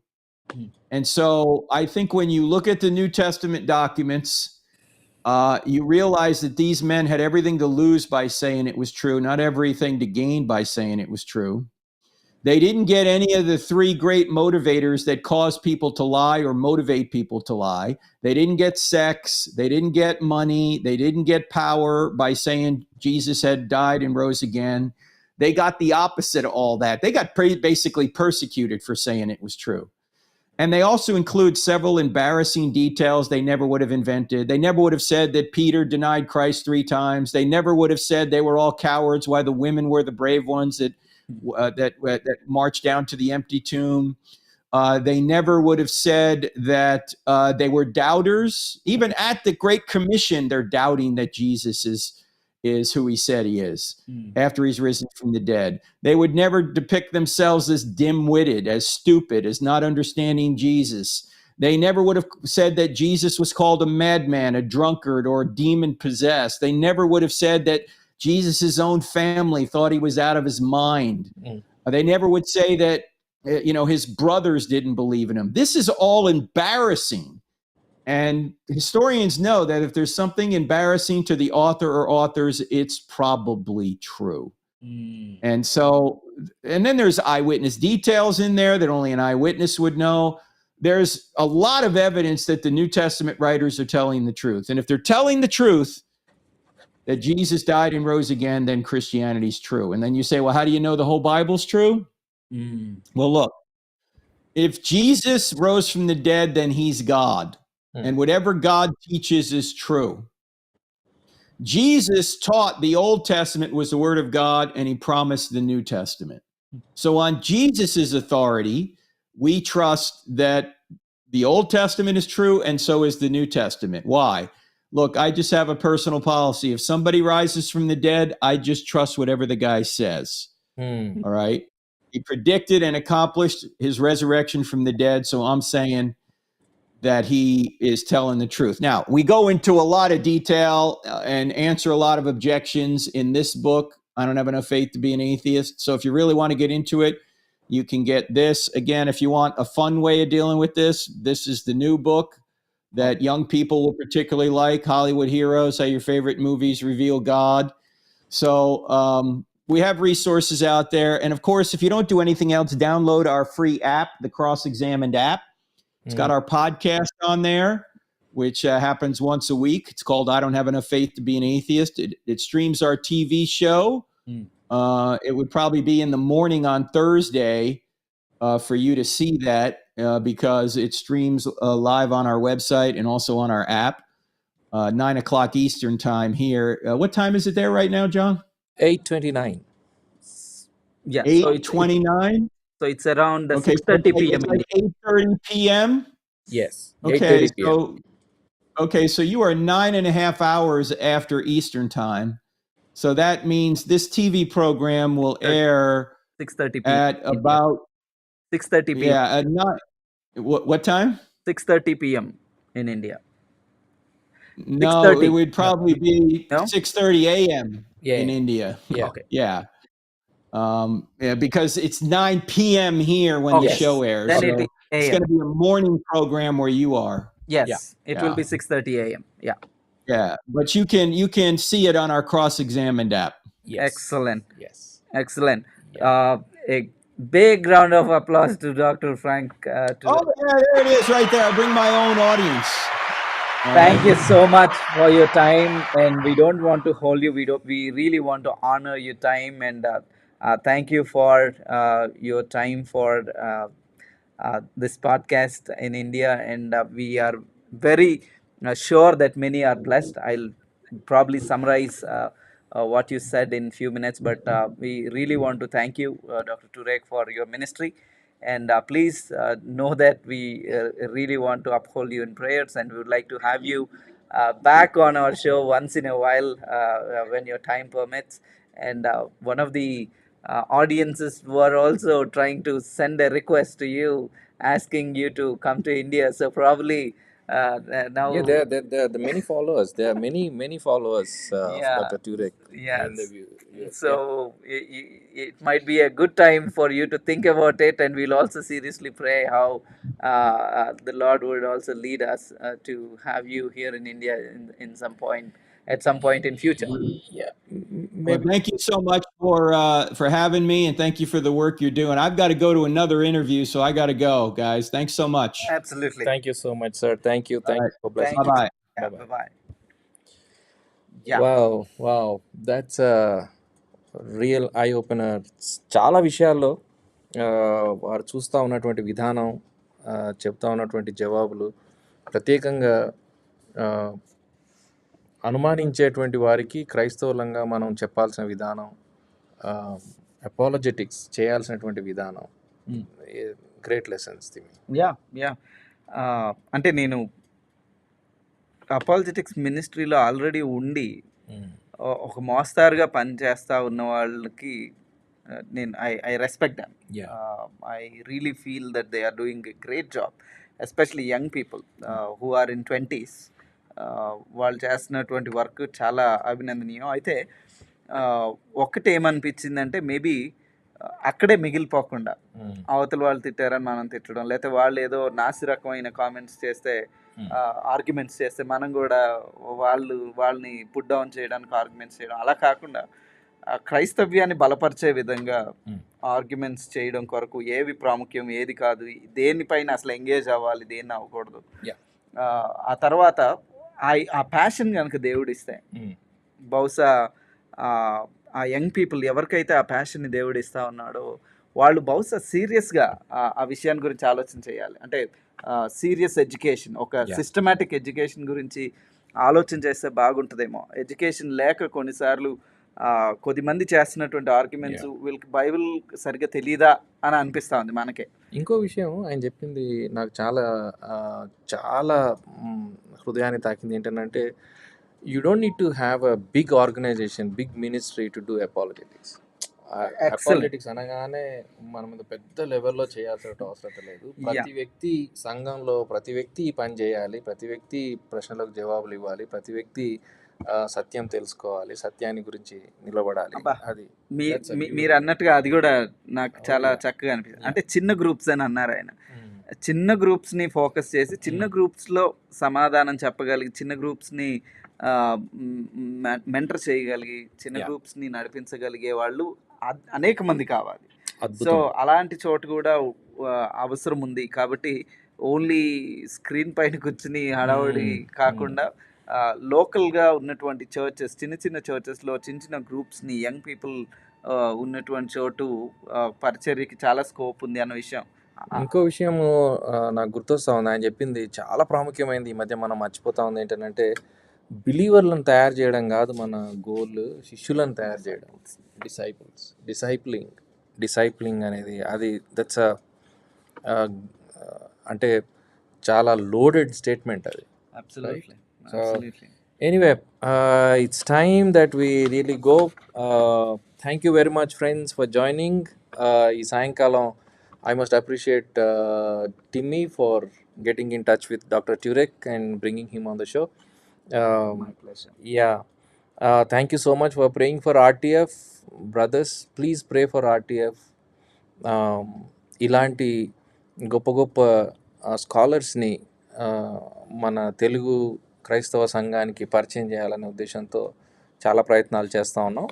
And so I think when you look at the New Testament documents, you realize that these men had everything to lose by saying it was true, not everything to gain by saying it was true. They didn't get any of the 3 great motivators that cause people to lie or motivate people to lie. They didn't get sex. They didn't get money. They didn't get power by saying Jesus had died and rose again. They got the opposite of all that. They got basically persecuted for saying it was true. And they also include several embarrassing details they never would have invented. They never would have said that Peter denied Christ 3 times. They never would have said they were all cowards while the women were the brave ones that marched down to the empty tomb. They never would have said that they were doubters. Even at the Great Commission, they're doubting that Jesus is who he said he is after he's risen from the dead. They would never depict themselves as dim-witted, as stupid, as not understanding Jesus. They never would have said that Jesus was called a madman, a drunkard, or demon-possessed. They never would have said that Jesus' own family thought he was out of his mind. They never would say that his brothers didn't believe in him. This is all embarrassing. And historians know that if there's something embarrassing to the author or authors, it's probably true. And so, and then there's eyewitness details in there that only an eyewitness would know. There's a lot of evidence that the New Testament writers are telling the truth. And if they're telling the truth, that Jesus died and rose again, then Christianity's true. And then you say, well, how do you know the whole Bible's true? Well, look, if Jesus rose from the dead, then he's God. And whatever God teaches is true. Jesus taught the Old Testament was the word of God, and he promised the New Testament. So on Jesus's authority, we trust that the Old Testament is true, and so is the New Testament. Why? Look, I just have a personal policy. If somebody rises from the dead, I just trust whatever the guy says. All right. He predicted and accomplished his resurrection from the dead. So I'm saying that he is telling the truth. Now, we go into a lot of detail and answer a lot of objections in this book. I don't have enough faith to be an atheist. So if you really want to get into it, you can get this. Again, if you want a fun way of dealing with this is the new book that young people will particularly like, Hollywood Heroes, How Your Favorite Movies Reveal God. So we have resources out there. And of course, if you don't do anything else, download our free app, the Cross-Examined app. It's got our podcast on there, which happens once a week. It's called I Don't Have Enough Faith to Be an Atheist. It streams our TV show. It would probably be in the morning on Thursday for you to see that because it streams live on our website and also on our app. 9 o'clock Eastern time here. What time is it there right now, John? 8:29. Yeah. 8:29? So it's around Okay, 6:30 so p.m. it's like 8:30 p.m.? Yes. Okay, 8:30 p.m. so you are 9.5 hours after Eastern time. So that means this TV program will air 6:30 p.m. at about 6:30 p.m. yeah, at not what time? 6:30 p.m. in India. No, 6:30. it would probably be No? 6:30 a.m. Yeah. in India. Yeah. Okay. Yeah. Because it's 9 p.m. here when the Okay. show airs. Then So it is it's AM. going to be a morning program where you are. Yes, it will Yeah. be 6:30 a.m. Yeah. Yeah, but you can see it on our Cross-Examined app. Yes. Excellent. Yes. Excellent. Yeah. A big round of applause to Dr. Frank. Oh, yeah, there it is right there. I bring my own audience. Thank you so much for your time, and we don't want to hold you. We really want to honor your time, and thank you for your time for this podcast in India. And we are very sure that many are blessed. I'll probably summarize what you said in few minutes, but we really want to thank you, Dr. Turek, for your ministry. And please know that we really want to uphold you in prayers, and we would like to have you back on our show once in a while when your time permits. And one of the audiences were also trying to send a request to you, asking you to come to India. So probably now. Yeah, there are the many followers. There are many followers of Yeah. Dr. Turek Yes. in the view. Yes. So it might be a good time for you to think about it, and we'll also seriously pray how the Lord would also lead us to have you here in India in some point, at some point in future. Yeah. Well, Maybe. thank you so much for having me, and thank you for the work you're doing. I've got to go to another interview, so I got to go, guys. Thanks so much. Absolutely. Thank you so much, sir. Thank you. Thank All right. you for blessing. Thank you. Bye-bye. Yeah, Bye-bye. bye-bye. Yeah. Wow. That's a real eye opener. చాలా విషయాల్లో వారు చూస్తూ ఉన్నటువంటి విధానం, చెప్తా ఉన్నటువంటి జవాబులు, ప్రత్యేకంగా అనుమానించేటువంటి వారికి క్రైస్తవులంగా మనం చెప్పాల్సిన విధానం, అపాలజెటిక్స్ చేయాల్సినటువంటి విధానం, గ్రేట్ లెసన్స్. యా అంటే నేను అపాలజెటిక్స్ మినిస్ట్రీలో ఆల్రెడీ ఉండి ఒక మోస్తారుగా పనిచేస్తూ ఉన్న వాళ్ళకి నేను I respect them. I really feel that they are doing a great job, especially young people who are in 20s. వాళ్ళు చేస్తున్నటువంటి వర్క్ చాలా అభినందనీయం. అయితే ఒక్కటి ఏమనిపించిందంటే మేబీ అక్కడే మిగిలిపోకుండా అవతల వాళ్ళు తిట్టారని మనం తిట్టడం, లేకపోతే వాళ్ళు ఏదో నాసి రకమైన కామెంట్స్ చేస్తే, ఆర్గ్యుమెంట్స్ చేస్తే మనం కూడా వాళ్ళని పుట్ డౌన్ చేయడానికి ఆర్గ్యుమెంట్స్ చేయడం, అలా కాకుండా క్రైస్తవ్యాన్ని బలపరిచే విధంగా ఆర్గ్యుమెంట్స్ చేయడం కొరకు ఏవి ప్రాముఖ్యం, ఏది కాదు, దేనిపైన అసలు ఎంగేజ్ అవ్వాలి, దేన్ని అవ్వకూడదు. ఆ తర్వాత ఆ ప్యాషన్ కనుక దేవుడిస్తే బహుశా ఆ, ఆ యంగ్ పీపుల్ ఎవరికైతే ఆ ప్యాషన్ని దేవుడు ఇస్తా ఉన్నాడో వాళ్ళు బహుశా సీరియస్గా ఆ విషయాన్ని గురించి ఆలోచన చేయాలి. అంటే సీరియస్ ఎడ్యుకేషన్, ఒక Yeah. సిస్టమాటిక్ ఎడ్యుకేషన్ గురించి ఆలోచన చేస్తే బాగుంటుందేమో. ఎడ్యుకేషన్ లేక కొన్నిసార్లు కొద్దిమంది చేస్తున్నటువంటి ఆర్గ్యుమెంట్స్ వీళ్ళకి బైబిల్ సరిగ్గా తెలియదా అని అనిపిస్తూ ఉంది మనకే. ఇంకో విషయం ఆయన చెప్పింది నాకు చాలా చాలా హృదయాన్ని తాకింది. ఏంటంటే you don't need to have a big organization, big ministry to do apologetics. Apologetics అనగానే మనం పెద్ద లెవెల్లో చేయాల్సిన అవసరం లేదు. ప్రతి వ్యక్తి సంఘంలో ప్రతి వ్యక్తి ఈ పని చేయాలి, ప్రతి వ్యక్తి ప్రశ్నలకు జవాబులు ఇవ్వాలి, ప్రతి వ్యక్తి సత్యం తెలుసుకోవాలి, సత్యాన్ని గురించి నిలబడాలి. అది మీరు అన్నట్టుగా అది కూడా నాకు చాలా చక్కగా అనిపిస్తుంది. అంటే చిన్న గ్రూప్స్ అని అన్నారు ఆయన. చిన్న గ్రూప్స్ని ఫోకస్ చేసి చిన్న గ్రూప్స్లో సమాధానం చెప్పగలిగి, చిన్న గ్రూప్స్ని మెంటర్ చేయగలిగి, చిన్న గ్రూప్స్ని నడిపించగలిగే వాళ్ళు అనేక మంది కావాలి. సో అలాంటి చోటు కూడా అవసరం ఉంది. కాబట్టి ఓన్లీ స్క్రీన్ పైన కూర్చుని హడావుడి కాకుండా లోకల్గా ఉన్నటువంటి చర్చెస్, చిన్న చిన్న చర్చెస్లో చిన్న చిన్న గ్రూప్స్ని, యంగ్ పీపుల్ ఉన్నటువంటి చోటు పరిచర్యకి చాలా స్కోప్ ఉంది అన్న విషయం. ఇంకో విషయం నాకు గుర్తొస్తా ఉంది. ఆయన చెప్పింది చాలా ప్రాముఖ్యమైనది. ఈ మధ్య మనం మర్చిపోతా ఉంది. ఏంటంటే బిలీవర్లను తయారు చేయడం కాదు మన గోల్, శిష్యులను తయారు చేయడం. డిసైప్లింగ్ అనేది అది దట్స్ అంటే చాలా లోడెడ్ స్టేట్మెంట్ అది. Absolutely. So anyway, it's time that we really go. Thank you very much, friends, for joining. ఈ సాయంకాలం I must appreciate Timmy for getting in touch with Dr. Turek and bringing him on the show. My pleasure. Yeah. Thank you so much for praying for RTF. Brothers, please pray for RTF. ఇలాంటి గొప్ప గొప్ప స్కాలర్స్ని మన తెలుగు క్రైస్తవ సంఘానికి పరిచయం చేయాలనే ఉద్దేశంతో చాలా ప్రయత్నాలు చేస్తూ ఉన్నాం.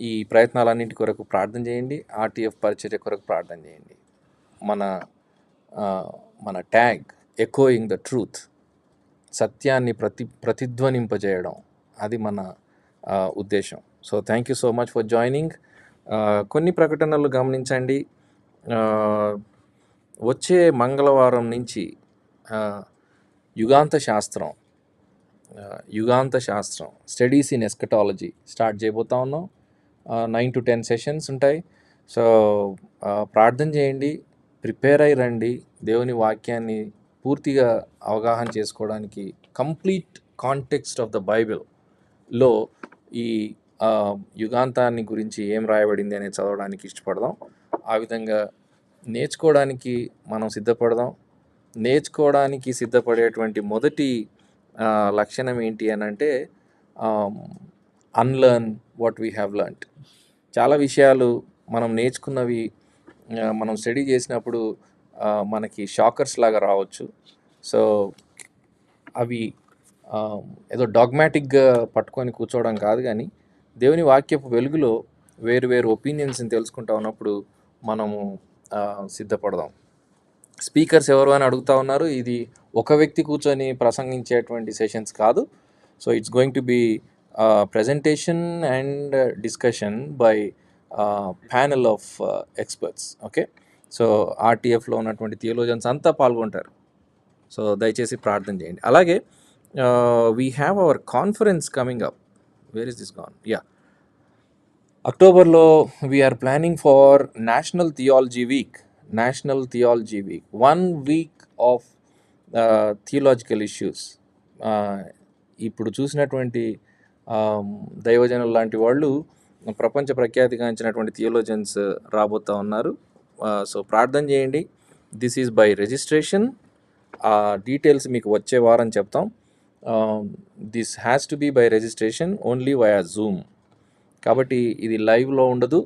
ఈ ప్రయత్నాలన్నింటి కొరకు ప్రార్థన చేయండి. ఆర్టీఎఫ్ పరిచర్య కొరకు ప్రార్థన చేయండి. మన ట్యాగ్ ఎకోయింగ్ ద ట్రూత్, సత్యాన్ని ప్రతిధ్వనింపజేయడం, అది మన ఉద్దేశం. So thank you so much for joining. కొన్ని ప్రకటనలు గమనించండి. వచ్చే మంగళవారం నుంచి యుగాంత శాస్త్రం స్టడీస్ ఇన్ ఎస్కటాలజీ స్టార్ట్ చేయబోతా ఉన్నాం. 9 to 10 సెషన్స్ ఉంటాయి. సో ప్రార్థన చేయండి, ప్రిపేర్ అయ్యి రండి. దేవుని వాక్యాన్ని పూర్తిగా అవగాహన చేసుకోవడానికి కంప్లీట్ కాంటెక్స్ట్ ఆఫ్ ద బైబిల్లో ఈ యుగాంతాన్ని గురించి ఏం రాయబడింది అనేది చదవడానికి ఇష్టపడదాం. ఆ విధంగా నేర్చుకోవడానికి మనం సిద్ధపడదాం. నేర్చుకోవడానికి సిద్ధపడేటువంటి మొదటి లక్షణం ఏంటి అని అంటే unlearn what we have learned. చాలా విషయాలు మనం నేర్చుకున్నవి మనం స్టడీ చేసినప్పుడు మనకి షాకర్స్ లాగా రావచ్చు. సో అవి ఏదో డాగ్మాటిక్గా పట్టుకొని కూర్చోవడం కాదు, కానీ దేవుని వాక్యపు వెలుగులో వేరు వేరు ఒపీనియన్స్ని తెలుసుకుంటా ఉన్నప్పుడు మనము సిద్ధపడదాం. స్పీకర్స్ ఎవరు అని అడుగుతూ ఉన్నారు. ఇది ఒక వ్యక్తి కూర్చొని ప్రసంగించేటువంటి సెషన్స్ కాదు. So it's going to be presentation and discussion by panel of experts. Okay, so ఆర్టీఎఫ్లో ఉన్నటువంటి థియోలోజన్స్ అంతా పాల్గొంటారు. సో దయచేసి ప్రార్థన చేయండి. అలాగే we have our conference coming up. Where is this gone? Yeah, అక్టోబర్లో we are planning for national theology week. 1 week of theological issues. ఇప్పుడు చూసినటువంటి దైవజనులు లాంటి వాళ్ళు ప్రపంచ ప్రఖ్యాతిగాంచినటువంటి థియోలోజన్స్ రాబోతూ ఉన్నారు. సో ప్రార్థన చేయండి. This is by registration. ఆ డీటెయిల్స్ మీకు వచ్చే వారం చెప్తాం. This has to be by registration only via Zoom. కాబట్టి ఇది లైవ్లో ఉండదు,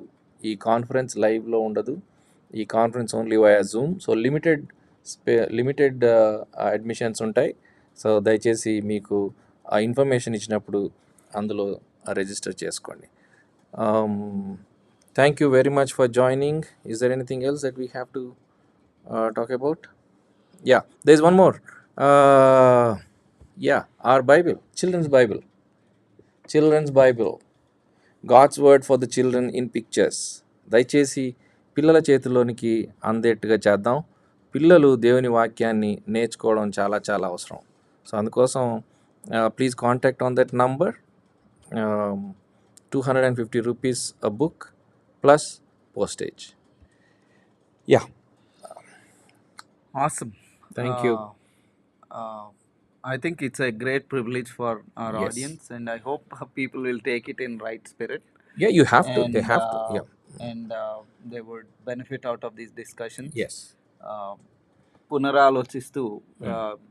ఈ కాన్ఫరెన్స్ లైవ్లో ఉండదు. ఈ conference only via Zoom. So limited admissions ఉంటాయి. సో దయచేసి మీకు ఆ ఇన్ఫర్మేషన్ ఇచ్చినప్పుడు అందులో రిజిస్టర్ చేసుకోండి. Thank you very much for joining. Is there anything else that we have to talk about? Yeah, there is one more. Our Bible, children's Bible. Children's Bible, God's word for the children in pictures. దయచేసి పిల్లల చేతిలోనికి అందేట్టుగా చేద్దాం. పిల్లలు దేవుని వాక్యాన్ని నేర్చుకోవడం చాలా చాలా అవసరం. సో అందుకోసం please contact on that number. 250 rupees a book plus postage. Yeah. Awesome. Thank you. I think it's a great privilege for our Yes. audience, and I hope people will take it in right spirit. Yeah, you have to. They And, have to. Yeah. and they would benefit out of these discussions. Yes. పునరాలోచిస్తూ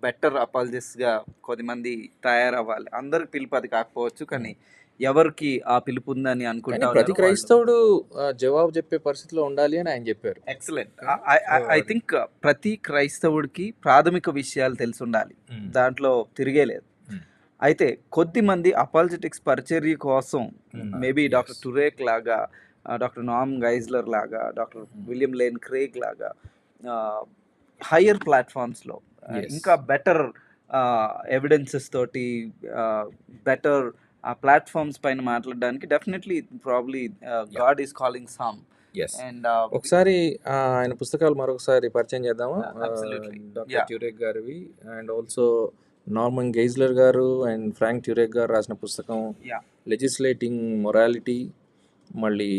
better అపాలజిస్ట్గా కొద్దిమంది తయారవ్వాలి. అందరికి పిలుపు అది కాకపోవచ్చు, కానీ ఎవరికి ఆ పిలుపు ఉందని అనుకుంటా ప్రతి క్రైస్తవుడు జవాబు చెప్పే పరిస్థితిలో ఉండాలి అని ఆయన చెప్పారు. ఎక్సలెంట్. ఐ థింక్ ప్రతి క్రైస్తవుడికి ప్రాథమిక విషయాలు తెలిసి ఉండాలి, దాంట్లో తిరిగే లేదు. అయితే కొద్ది మంది అపాలజెటిక్స్ పరిచర్య కోసం మేబీ డాక్టర్ టురేక్ లాగా, డాక్టర్ నామ్ గైజ్లర్ లాగా, డాక్టర్ విలియం లేన్ క్రేగ్ లాగా హయ్యర్ ప్లాట్ఫామ్స్లో ఇంకా బెటర్ ఎవిడెన్సెస్ తోటి బెటర్ ప్లాట్ఫామ్స్ పైన మాట్లాడడానికి definitely probably God is calling some. And ఒకసారి ఆయన పుస్తకాలు మరొకసారి పరిచయం చేద్దామా? డాక్టర్ ట్యూరెక్ గారివి అండ్ ఆల్సో నార్మన్ గెయిజ్లర్ గారు అండ్ ఫ్రాంక్ ట్యూరెక్ గారు రాసిన పుస్తకం లెజిస్లేటింగ్ మొరాలిటీ, మళ్ళీ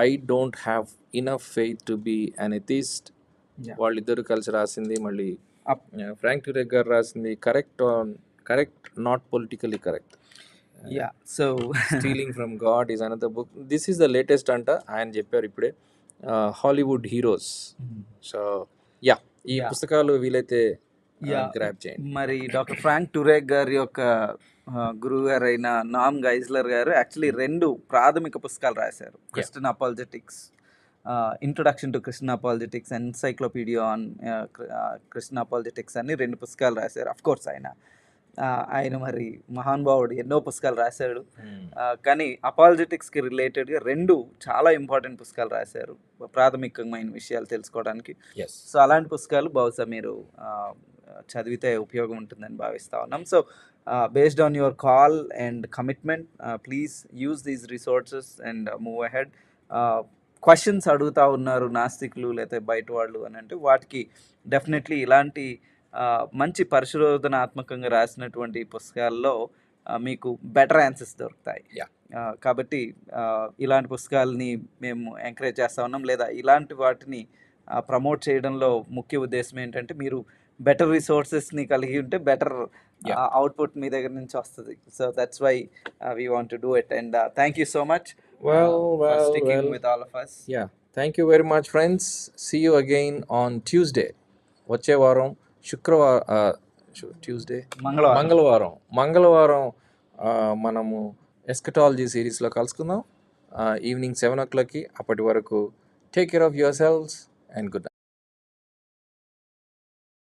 I don't have enough faith to be an atheist, వాళ్ళిద్దరు కలిసి రాసింది. మళ్ళీ ఫ్రాంక్ ట్యూరెక్ గారు రాసింది correct not politically correct. So stealing from God is another book. This is the latest అంట, ఆయన చెప్పారు ఇప్పుడే, హాలీవుడ్ హీరోస్. సో ఈ పుస్తకాలు వీలైతే గ్రాబ్ చేయండి. మరి డాక్టర్ ఫ్రాంక్ టురేక్ గారి యొక్క గురువు గారు అయిన నామ్ గైజ్లర్ గారు యాక్చువల్లీ 2 ప్రాథమిక పుస్తకాలు రాశారు. Christian apologetics, introduction to Christian apologetics, encyclopaedia on Christian apologetics అని 2 పుస్తకాలు రాశారు. అఫ్ కోర్స్ ఆయన మరి మహానుభావుడు, ఎన్నో పుస్తకాలు రాశాడు. కానీ అపాలజెటిక్స్కి రిలేటెడ్గా 2 చాలా ఇంపార్టెంట్ పుస్తకాలు రాశారు ప్రాథమికమైన విషయాలు తెలుసుకోవడానికి. సో అలాంటి పుస్తకాలు బహుశా మీరు చదివితే ఉపయోగం ఉంటుందని భావిస్తా ఉన్నాం. So based on your call and commitment, please use these resources and move ahead. Questions అడుగుతూ ఉన్నారు నాస్తికులు లేదా బయట వాళ్ళు అని అంటే, వాటికి డెఫినెట్లీ ఇలాంటి మంచి పరిశోధనాత్మకంగా రాసినటువంటి పుస్తకాల్లో మీకు బెటర్ ఆన్సర్స్ దొరుకుతాయి. కాబట్టి ఇలాంటి పుస్తకాలని మేము ఎంకరేజ్ చేస్తూ ఉన్నాం, లేదా ఇలాంటి వాటిని ప్రమోట్ చేయడంలో ముఖ్య ఉద్దేశం ఏంటంటే, మీరు బెటర్ రిసోర్సెస్ని కలిగి ఉంటే బెటర్ అవుట్పుట్ మీ దగ్గర నుంచి వస్తుంది. So that's why we want to do it. And thank you so much for sticking with all of us. Thank you very much, friends. See you again on Tuesday. వచ్చే వారం మంగళవారం మనము eschatology సిరీస్లో కలుసుకుందాం evening 7 o'clock. అప్పటి వరకు take care of your selves and good night.